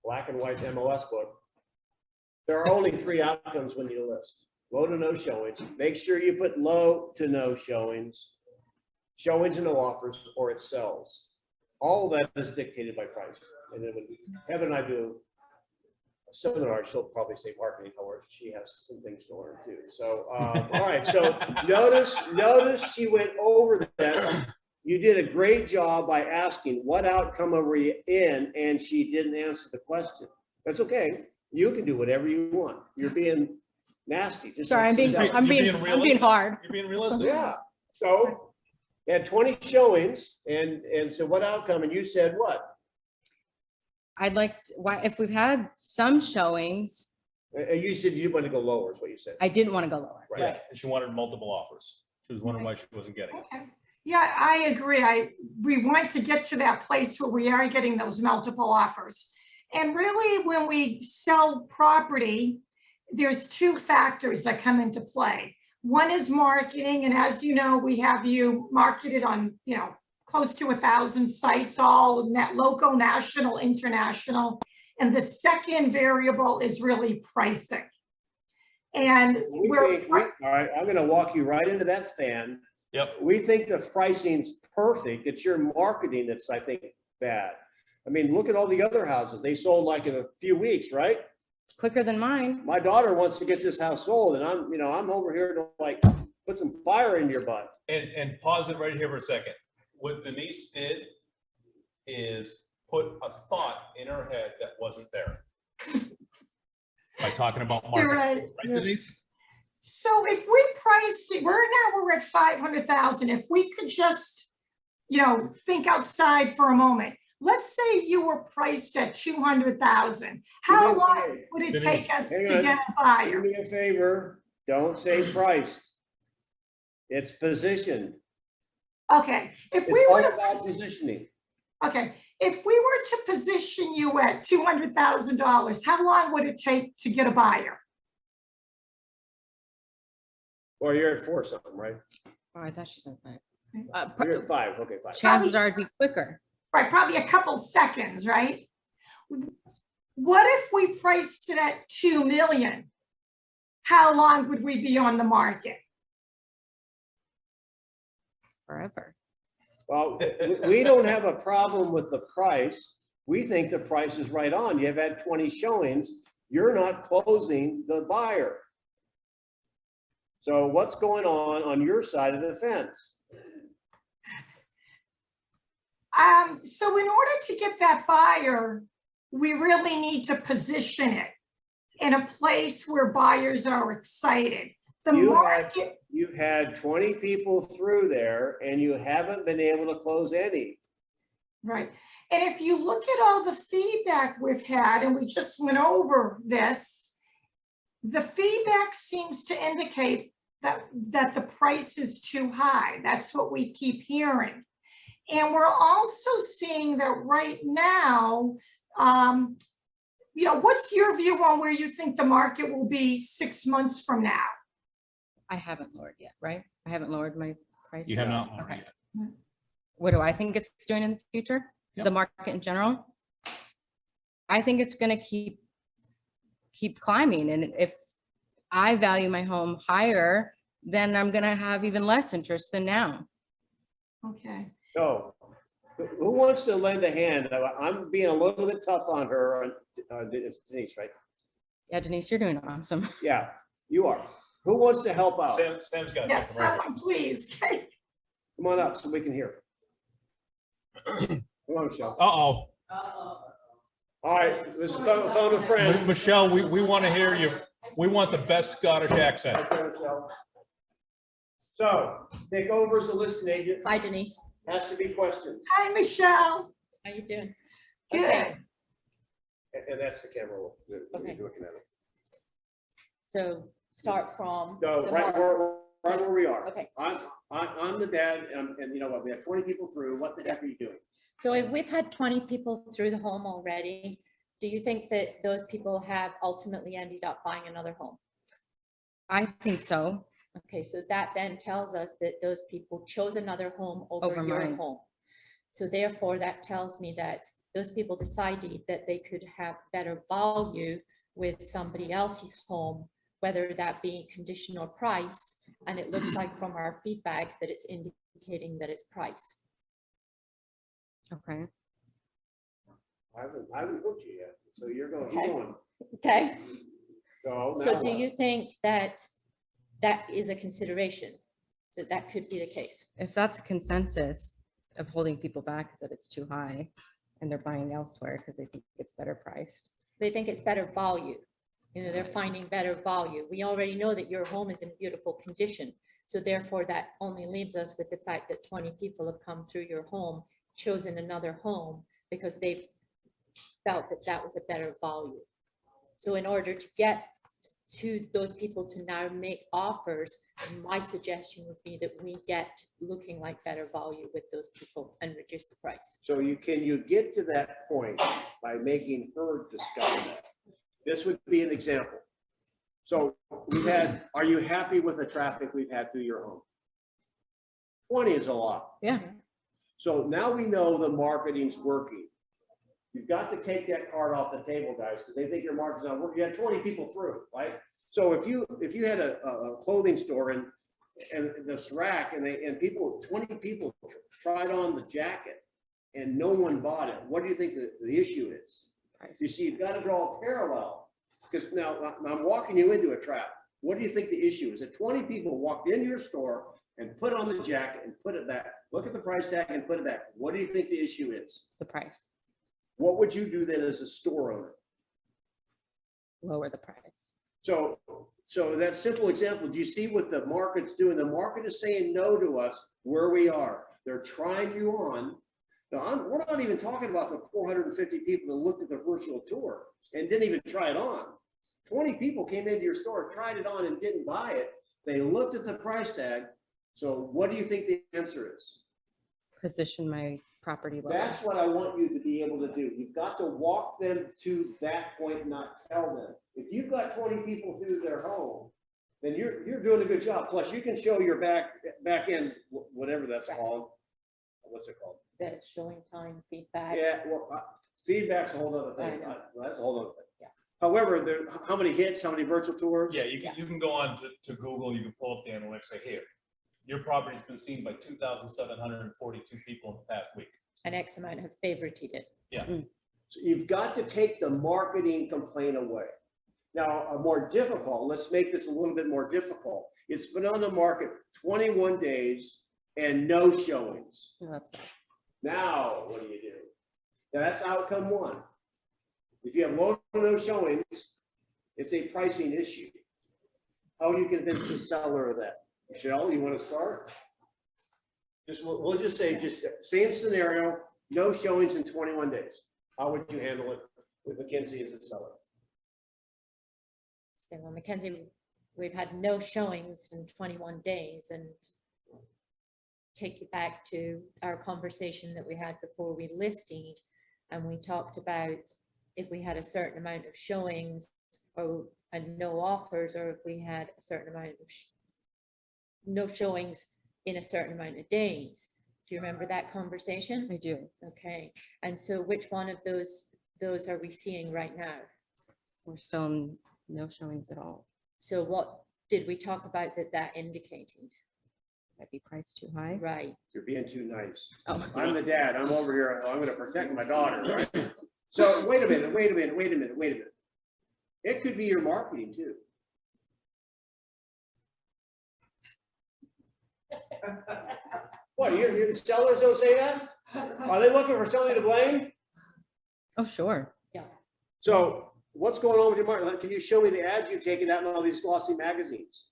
black and white MLS book, there are only 3 outcomes when you list. Low to no showings. Make sure you put low to no showings, showings and no offers, or it sells. All of that is dictated by price. And then when Heather and I do a seminar, she'll probably say marketing, however, she has some things to learn too. So, all right. So notice she went over that. You did a great job by asking what outcome are we in, and she didn't answer the question. That's okay. You can do whatever you want. You're being nasty. Just Sorry, I'm being realistic. hard. You're being realistic. yeah. So had 20 showings, and so what outcome? And you said what? I'd like, if we've had some showings, You said you want to go lower, is what you said. I didn't want to go lower. Right. Yeah, and she wanted multiple offers. She was wondering why she wasn't getting it. Okay. Yeah, I agree. We want to get to that place where we are getting those multiple offers. And really, when we sell property, there's 2 factors that come into play. One is marketing, and as you know, we have you marketed on, close to 1,000 sites, all local, national, international. And the second variable is really pricing. And All right, I'm going to walk you right into that span. Yep. We think the pricing's perfect. It's your marketing that's, I think, bad. I mean, look at all the other houses. They sold like in a few weeks, right? Quicker than mine. My daughter wants to get this house sold, and I'm over here to like put some fire in your butt. And pause it right here for a second. What Denise did is put a thought in her head that wasn't there. By talking about marketing. You're right. Right, Denise? So if we price it, we're at 500,000. If we could just, think outside for a moment. Let's say you were priced at 200,000. How long would it take us to get a buyer? Do me a favor. Don't say priced. It's positioned. Okay, if It's we all were to, about positioning. okay, if we were to position you at $200,000, how long would it take to get a buyer? Well, you're at 4 something, right? Oh, I thought she said 5. You're at 5. Okay, 5. Chances are it'd be quicker. Right, probably a couple seconds, right? What if we priced it at 2 million? How long would we be on the market? Forever. Well, we don't have a problem with the price. We think the price is right on. You've had 20 showings. You're not closing the buyer. So what's going on your side of the fence? So in order to get that buyer, we really need to position it in a place where buyers are excited. The market, You've had 20 people through there and you haven't been able to close any. right. And if you look at all the feedback we've had, and we just went over this, the feedback seems to indicate that the price is too high. That's what we keep hearing. And we're also seeing that right now, what's your view on where you think the market will be 6 months from now? I haven't lowered yet, right? I haven't lowered my price. You have yet. not lowered Okay. yet. What do I think it's doing in the future? Yep. The market in general? I think it's gonna keep climbing, and if I value my home higher, then I'm gonna have even less interest than now. Okay. So who wants to lend a hand? I'm being a little bit tough on her. It's Denise, right? Yeah, Denise, you're doing awesome. Yeah, you are. Who wants to help out? Sam's got Yes, something right here. someone please. Come on up so we can hear. Come on, Michelle. Uh-oh. All right, this is phone a friend. Michelle, we want to hear you. We want the best Scottish accent. Okay, Michelle. So, take over as a listing agent, Hi Denise, has to be questioned. Hi, Michelle. how you doing? Good. Okay, And that's the camera that Okay. you're looking at. It. so start from. No, the right mark. where we are. Okay, I'm the dad, and you know what, we have 20 people through. What the heck are you doing? so if we've had 20 people through the home already, do you think that those people have ultimately ended up buying another home? I think so. Okay, so that then tells us that those people chose another home over Over your mine. home. So therefore, that tells me that those people decided that they could have better value with somebody else's home, whether that be condition or price. And it looks like from our feedback that it's indicating that it's price. Okay. I haven't booked you yet, so you're going. Okay. You're going. Okay, So, so now do what? you think that that is a consideration, that that could be the case? If that's a consensus of holding people back is that it's too high and they're buying elsewhere because they think it's better priced. They think it's better value. You know, they're finding better value. We already know that your home is in beautiful condition. So therefore, that only leaves us with the fact that 20 people have come through your home, chosen another home because they've felt that that was a better value. So in order to get to those people to now make offers, my suggestion would be that we get looking like better value with those people and reduce the price. So can you get to that point by making her discover that? This would be an example. So are you happy with the traffic we've had through your home? 20 is a lot. Yeah. So now we know the marketing's working. You've got to take that card off the table, guys, because they think your marketing's not working. You had 20 people through, right? So if you had a clothing store and this rack and 20 people tried on the jacket and no one bought it, what do you think the issue is? Price. You see, you've got to draw a parallel, because now I'm walking you into a trap. What do you think the issue is? That 20 people walked into your store and put on the jacket and put it back. Look at the price tag and put it back. What do you think the issue is? The price, What would you do then as a store owner? lower the price. So that simple example, do you see what the market's doing? The market is saying no to us where we are. They're trying you on. Now, we're not even talking about the 450 people that looked at the virtual tour and didn't even try it on. 20 people came into your store, tried it on and didn't buy it. They looked at the price tag. So what do you think the answer is? Position my property lower. That's what I want you to be able to do. You've got to walk them to that point, not tell them. If you've got 20 people through their home, then you're doing a good job. Plus, you can show your back end, whatever that's called. What's it called? That it's showing time feedback. Yeah, well, feedback's a whole other I thing. know. That's a whole other thing. Yeah. However, how many hits, how many virtual tours? Yeah, you can go on to Google, you can pull up the analytics, say, here, your property's been seen by 2,742 people in the past week. And X amount have favorited it. So you've got to take the marketing complaint away. Now, a more difficult, let's make this a little bit more difficult. It's been on the market 21 days and no showings. So that's bad. Now, what do you do? Now, that's outcome one. If you have low or no showings, it's a pricing issue. How do you convince the seller of that? Michelle, you want to start? We'll just say, just same scenario, no showings in 21 days. How would you handle it with Mackenzie as a seller? Well, Mackenzie, we've had no showings in 21 days, and take you back to our conversation that we had before we listed, and we talked about if we had a certain amount of showings and no offers, or if we had a certain amount of no showings in a certain amount of days. Do you remember that conversation? I do. Okay, and so which one of those are we seeing right now? We're still in no showings at all. So what did we talk about that indicated? Might be priced too high. Right. You're being too nice. Oh. I'm the dad. I'm over here. I'm going to protect my daughter. Right? So wait a minute. It could be your marketing too. What, your sellers don't say that? Are they looking for something to blame? Oh, sure. So what's going on with your marketing? Can you show me the ads you've taken out in all these glossy magazines?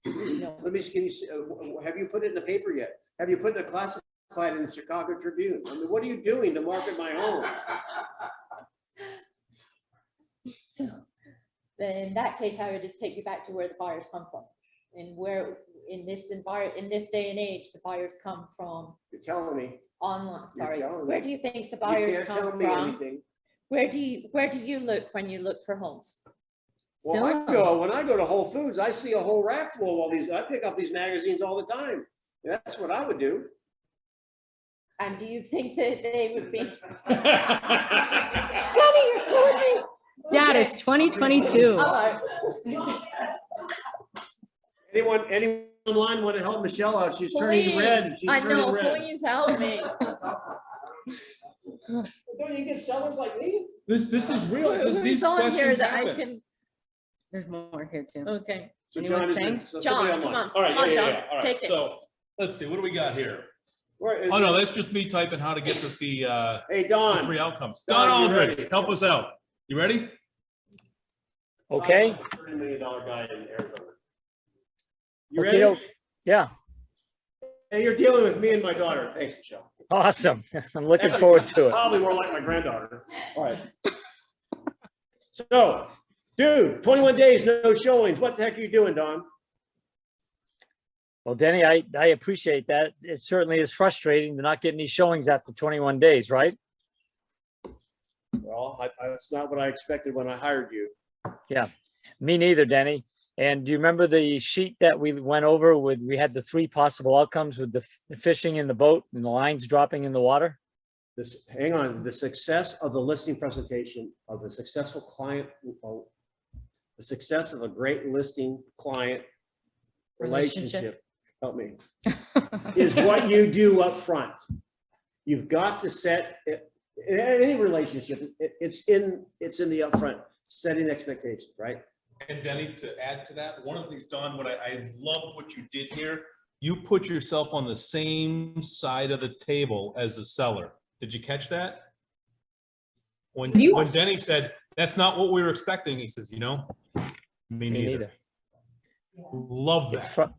No. Have you put it in the paper yet? Have you put it in a classified in the Chicago Tribune? I mean, what are you doing to market my home? So then in that case, I would just take you back to where the buyers come from, and where in this day and age, the buyers come from You're telling me. online. You're Sorry, telling where me. do you think the You buyers can't tell come me from? anything. Where do you look when you look for homes? Well, Zillow. when I go to Whole Foods, I see a whole rack full of all these. I pick up these magazines all the time. That's what I would do. And do you think that they would be? Denny, you're killing me. Dad, it's 2022. Hello. Anyone online want to help Michelle out? She's turning red. She's I turning know, red. please help me. Don't you get sellers like me? This is real. Who's These on here questions that I happen. can, There's more here too. okay. So Anyone John is saying? in. So somebody John, come online. on, All right, come on, yeah. John, All right, take it. so let's see, what do we got here? Where is Oh, no, it? that's just me typing how to get to the Hey, Don. three outcomes. Don, Don you Aldrich, ready? help us out. You ready? Okay. $30 million guy in Arizona. You Okay. ready? Yeah. Hey, you're dealing with me and my daughter. Thanks, Michelle. Awesome. I'm looking forward to it. Probably more like my granddaughter. All right. So, dude, 21 days, no showings. What the heck are you doing, Don? Well, Denny, I appreciate that. It certainly is frustrating to not get any showings after 21 days, right? Well, that's not what I expected when I hired you. Me neither, Denny. And do you remember the sheet that we went over with, we had the 3 possible outcomes with the fishing in the boat and the lines dropping in the water? Hang on, the success of the listing presentation of a successful client, the success of a great listing client relationship, help me, is what you do up front. You've got to set it, in any relationship, it's in the upfront, setting expectations, right? And Denny, to add to that, one of the things, Don, what I love what you did here, you put yourself on the same side of the table as the seller. Did you catch that? When Denny said, that's not what we were expecting, he says, me neither. Love that.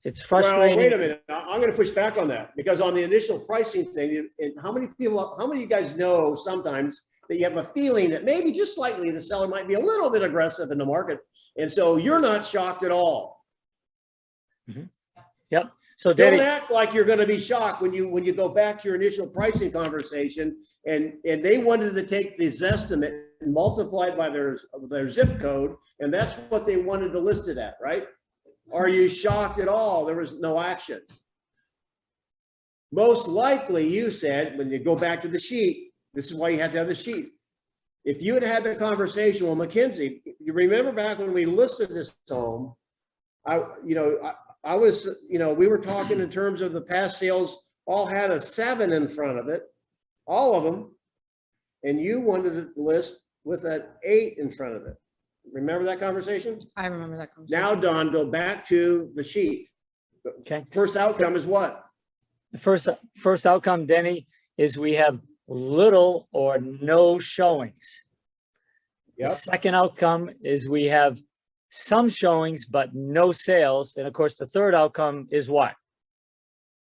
It's frustrating. Well, wait a minute. I'm going to push back on that because on the initial pricing thing, and how many of you guys know sometimes that you have a feeling that maybe just slightly the seller might be a little bit aggressive in the market. And so you're not shocked at all. Mm-hmm. Yep. So Don't Denny, act like you're going to be shocked when you go back to your initial pricing conversation and they wanted to take this estimate and multiply it by their zip code. And that's what they wanted to list it at, right? Are you shocked at all? There was no action. Most likely you said, when you go back to the sheet, this is why you have to have the sheet. If you had had the conversation with Mackenzie, you remember back when we listed this home, we were talking in terms of the past sales all had a 7 in front of it, all of them. And you wanted to list with an 8 in front of it. Remember that conversation? I remember that conversation. Now, Don, go back to the sheet. Okay. First outcome is what? The first outcome, Denny, is we have little or no showings. The Yep. second outcome is we have some showings, but no sales. And of course, the third outcome is what?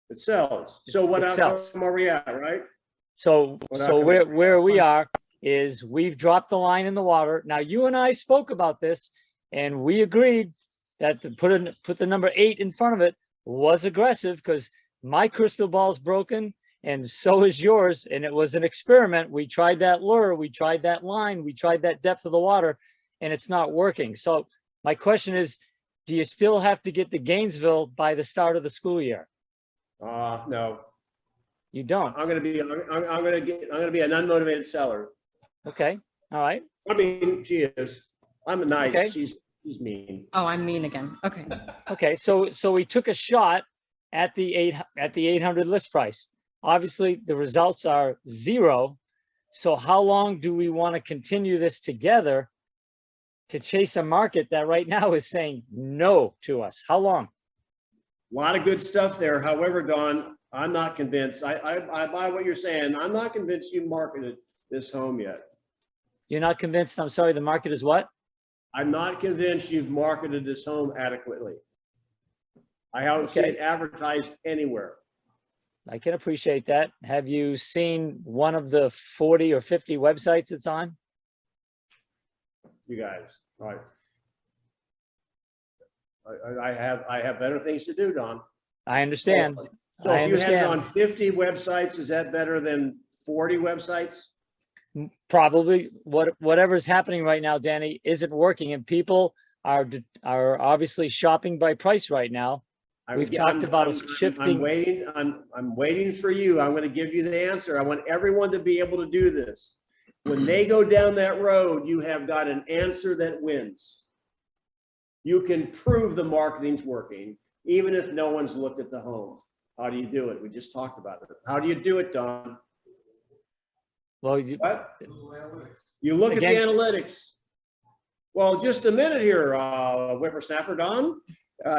It sells. So what It outcome sells. are we at, right? So, What so outcome? where we are is we've dropped the line in the water. Now, you and I spoke about this and we agreed that to put the number 8 in front of it was aggressive because my crystal ball's broken and so is yours. And it was an experiment. We tried that lure, we tried that line, we tried that depth of the water, and it's not working. So my question is, do you still have to get to Gainesville by the start of the school year? No. You don't. I'm gonna be an unmotivated seller. Okay. All right. I mean, she is. I'm nice. Okay. She's mean. Oh, I'm mean again. Okay. Okay. So we took a shot at the 800 list price. Obviously, the results are 0. So how long do we want to continue this together to chase a market that right now is saying no to us? How long? A lot of good stuff there. However, Don, I'm not convinced. I buy what you're saying. I'm not convinced you marketed this home yet. You're not convinced? I'm sorry, the market is what? I'm not convinced you've marketed this home adequately. I haven't seen Okay. it advertised anywhere. I can appreciate that. Have you seen one of the 40 or 50 websites it's on? You guys, all right. I have better things to do, Don. I understand. So I if you had it on understand. 50 websites, is that better than 40 websites? Probably whatever's happening right now, Danny, isn't working and people are obviously shopping by price right now. We've talked about shifting. I'm waiting for you. I'm going to give you the answer. I want everyone to be able to do this. When they go down that road, you have got an answer that wins. You can prove the marketing's working, even if no one's looked at the home. How do you do it? We just talked about it. How do you do it, Don? Well, What? You look at the Again- analytics. Well, just a minute here, whippersnapper Don.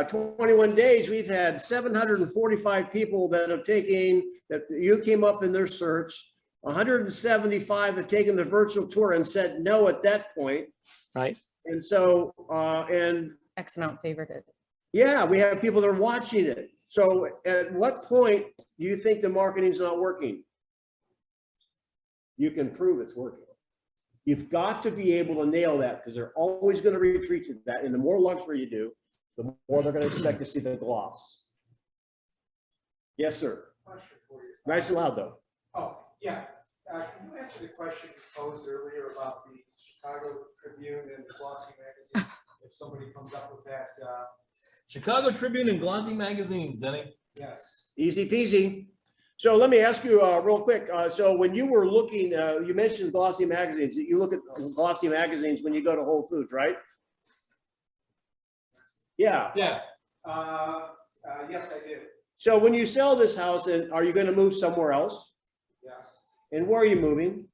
21 days, we've had 745 people that have taken, that you came up in their search. 175 have taken the virtual tour and said no at that point. right. And so, and X amount favored it. yeah, we have people that are watching it. So at what point do you think the marketing's not working? You can prove it's working. You've got to be able to nail that because they're always going to retreat to that. And the more luxury you do, the more they're going to expect to see the gloss. Yes, sir. Question for you. Nice and loud, though. Oh, yeah. Can you answer the question posed earlier about the Chicago Tribune and the Glossy magazine? If somebody comes up with that, Chicago Tribune and glossy magazines, Denny. yes. Easy peasy. So let me ask you real quick. So when you were looking, you mentioned glossy magazines. You look at glossy magazines when you go to Whole Foods, right? Yeah. Yeah. Yes, I did. So when you sell this house, and are you going to move somewhere else? Yes. And where are you moving?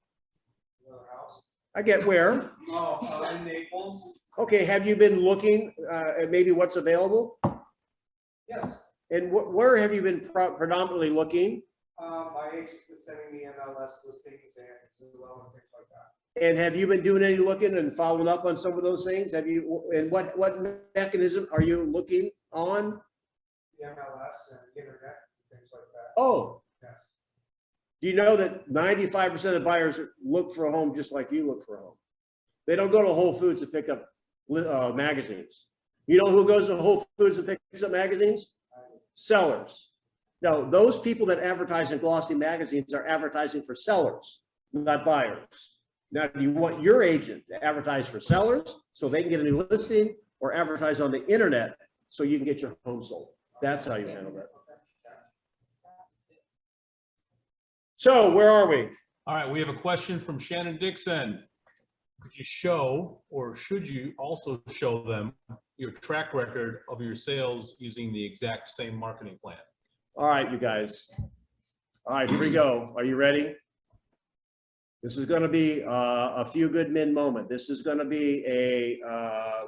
Another house. I get where. Oh, in Naples. Okay, have you been looking at maybe what's available? Yes. And where have you been predominantly looking? My agent's been sending me MLS listings and Zillow and things like that. And have you been doing any looking and following up on some of those things? Have you, and what mechanism are you looking on? The MLS and the internet and things like that. Oh, Yes. do you know that 95% of buyers look for a home just like you look for a home? They don't go to Whole Foods to pick up magazines. You know who goes to Whole Foods and picks up magazines? Sellers. No, those people that advertise in glossy magazines are advertising for sellers, not buyers. Now, do you want your agent to advertise for sellers so they can get a new listing, or advertise on the internet so you can get your home sold? That's how you handle that. So where are we? All right, we have a question from Shannon Dixon. Could you show, or should you also show them your track record of your sales using the exact same marketing plan? All right, you guys. All right, here we go. Are you ready? This is going to be a few good men moment. This is going to be a,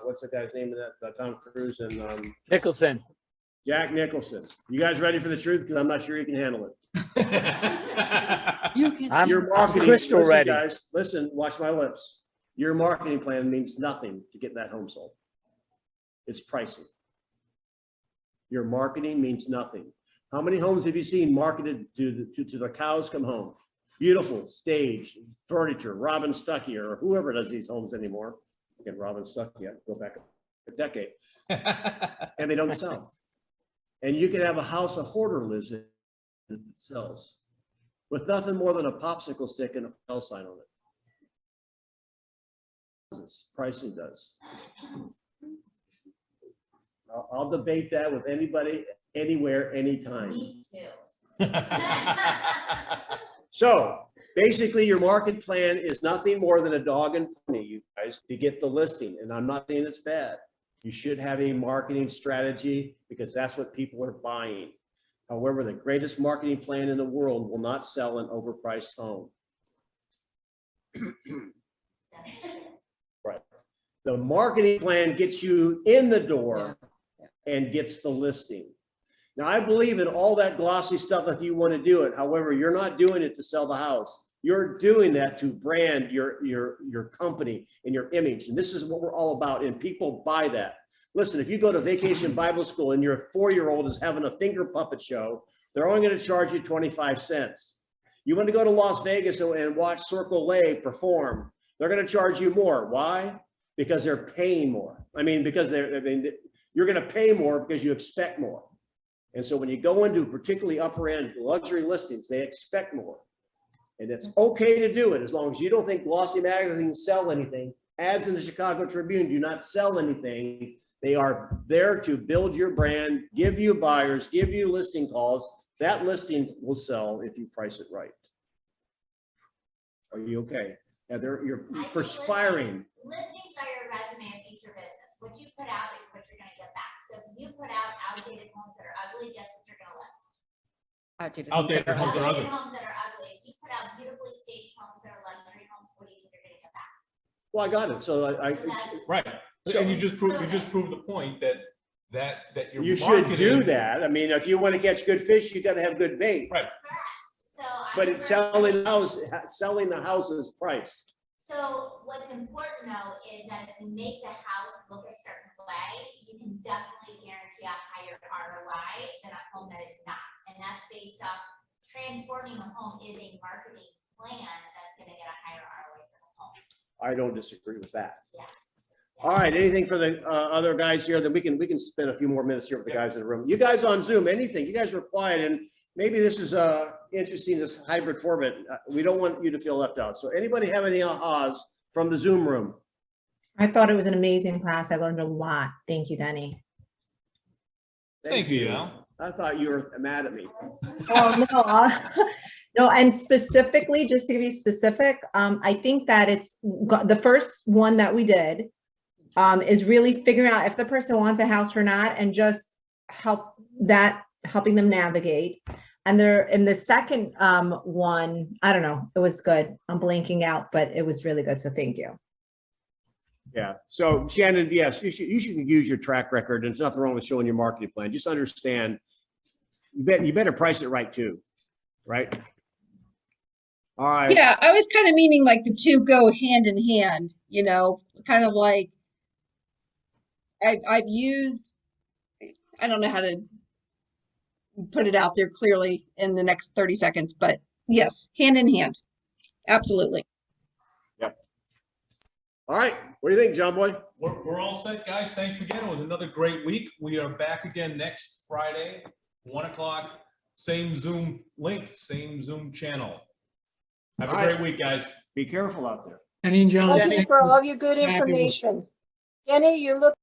what's the guy's name of that, Tom Cruise and Nicholson. Jack Nicholson. You guys ready for the truth? Because I'm not sure you can handle it. I'm, Your I'm marketing, crystal listen, ready. guys, listen, watch my lips. Your marketing plan means nothing to get that home sold. It's pricing. Your marketing means nothing. How many homes have you seen marketed to the cows come home? Beautiful stage, furniture, Robin Stuckey or whoever does these homes anymore. Again, Robin Stuckey, I go back a decade, and they don't sell. And you can have a house a hoarder lives in that sells with nothing more than a popsicle stick and a sell sign on it. Pricing does. I'll debate that with anybody, anywhere, anytime. Me too. So basically your market plan is nothing more than a dog and pony, you guys, to get the listing. And I'm not saying it's bad. You should have a marketing strategy because that's what people are buying. However, the greatest marketing plan in the world will not sell an overpriced home. Right. The marketing plan gets you in the door and gets the listing. Now, I believe in all that glossy stuff if you want to do it. However, you're not doing it to sell the house. You're doing that to brand your company and your image. And this is what we're all about. And people buy that. Listen, if you go to Vacation Bible School and your 4-year-old is having a finger puppet show, they're only going to charge you 25 cents. You want to go to Las Vegas and watch Circle Lay perform, they're going to charge you more. Why? Because they're paying more. I mean, because you're going to pay more because you expect more. And so when you go into particularly upper end luxury listings, they expect more. And it's okay to do it as long as you don't think glossy magazines sell anything. Ads in the Chicago Tribune do not sell anything. They are there to build your brand, give you buyers, give you listing calls. That listing will sell if you price it right. Are you okay? You're perspiring. Listings are your resume of future business. What you put out is what you're gonna get back. So if you put out outdated homes that are ugly, guess what you're gonna list? Outdated Outdated homes are Outdated ugly. homes that are ugly. If you put out beautifully staged homes that are luxury homes, what do you think you're gonna get back? Well, I got it. So Right. And you just proved the point that your you should do marketing- that. I mean, if you want to catch good fish, you got to have good bait. Right. Correct. So. But it's selling the house's price. So what's important though is that if you make the house look a certain way, you can definitely guarantee a higher ROI than a home that is not. And that's based off transforming a home is a marketing plan that's gonna get a higher ROI for the home. I don't disagree with that. Yeah. All right, anything for the other guys here? Then we can spend a few more minutes here with the guys in the room. You guys on Zoom, anything? You guys were quiet, and maybe this is interesting, this hybrid format. We don't want you to feel left out. So anybody have any ahas from the Zoom room? I thought it was an amazing class. I learned a lot. Thank you, Denny. Thank you, Al. I thought you were mad at me. Oh, no. No, and specifically, just to be specific, I think that it's the first one that we did is really figuring out if the person wants a house or not, and just helping them navigate. And in the second one, I don't know, it was good. I'm blanking out, but it was really good. So thank you. Yeah. So Shannon, yes, you should use your track record. There's nothing wrong with showing your marketing plan. Just understand, you better price it right too, right? All right. Yeah, I was kind of meaning like the two go hand in hand, kind of like I've used, I don't know how to put it out there clearly in the next 30 seconds, but yes, hand in hand. Absolutely. Yep. All right. What do you think, John Boy? We're all set, guys. Thanks again. It was another great week. We are back again next Friday, 1 o'clock, same Zoom link, same Zoom channel. Have a great week, guys. Be careful out there. Denny and John. Thank you for all your good information. Denny, you look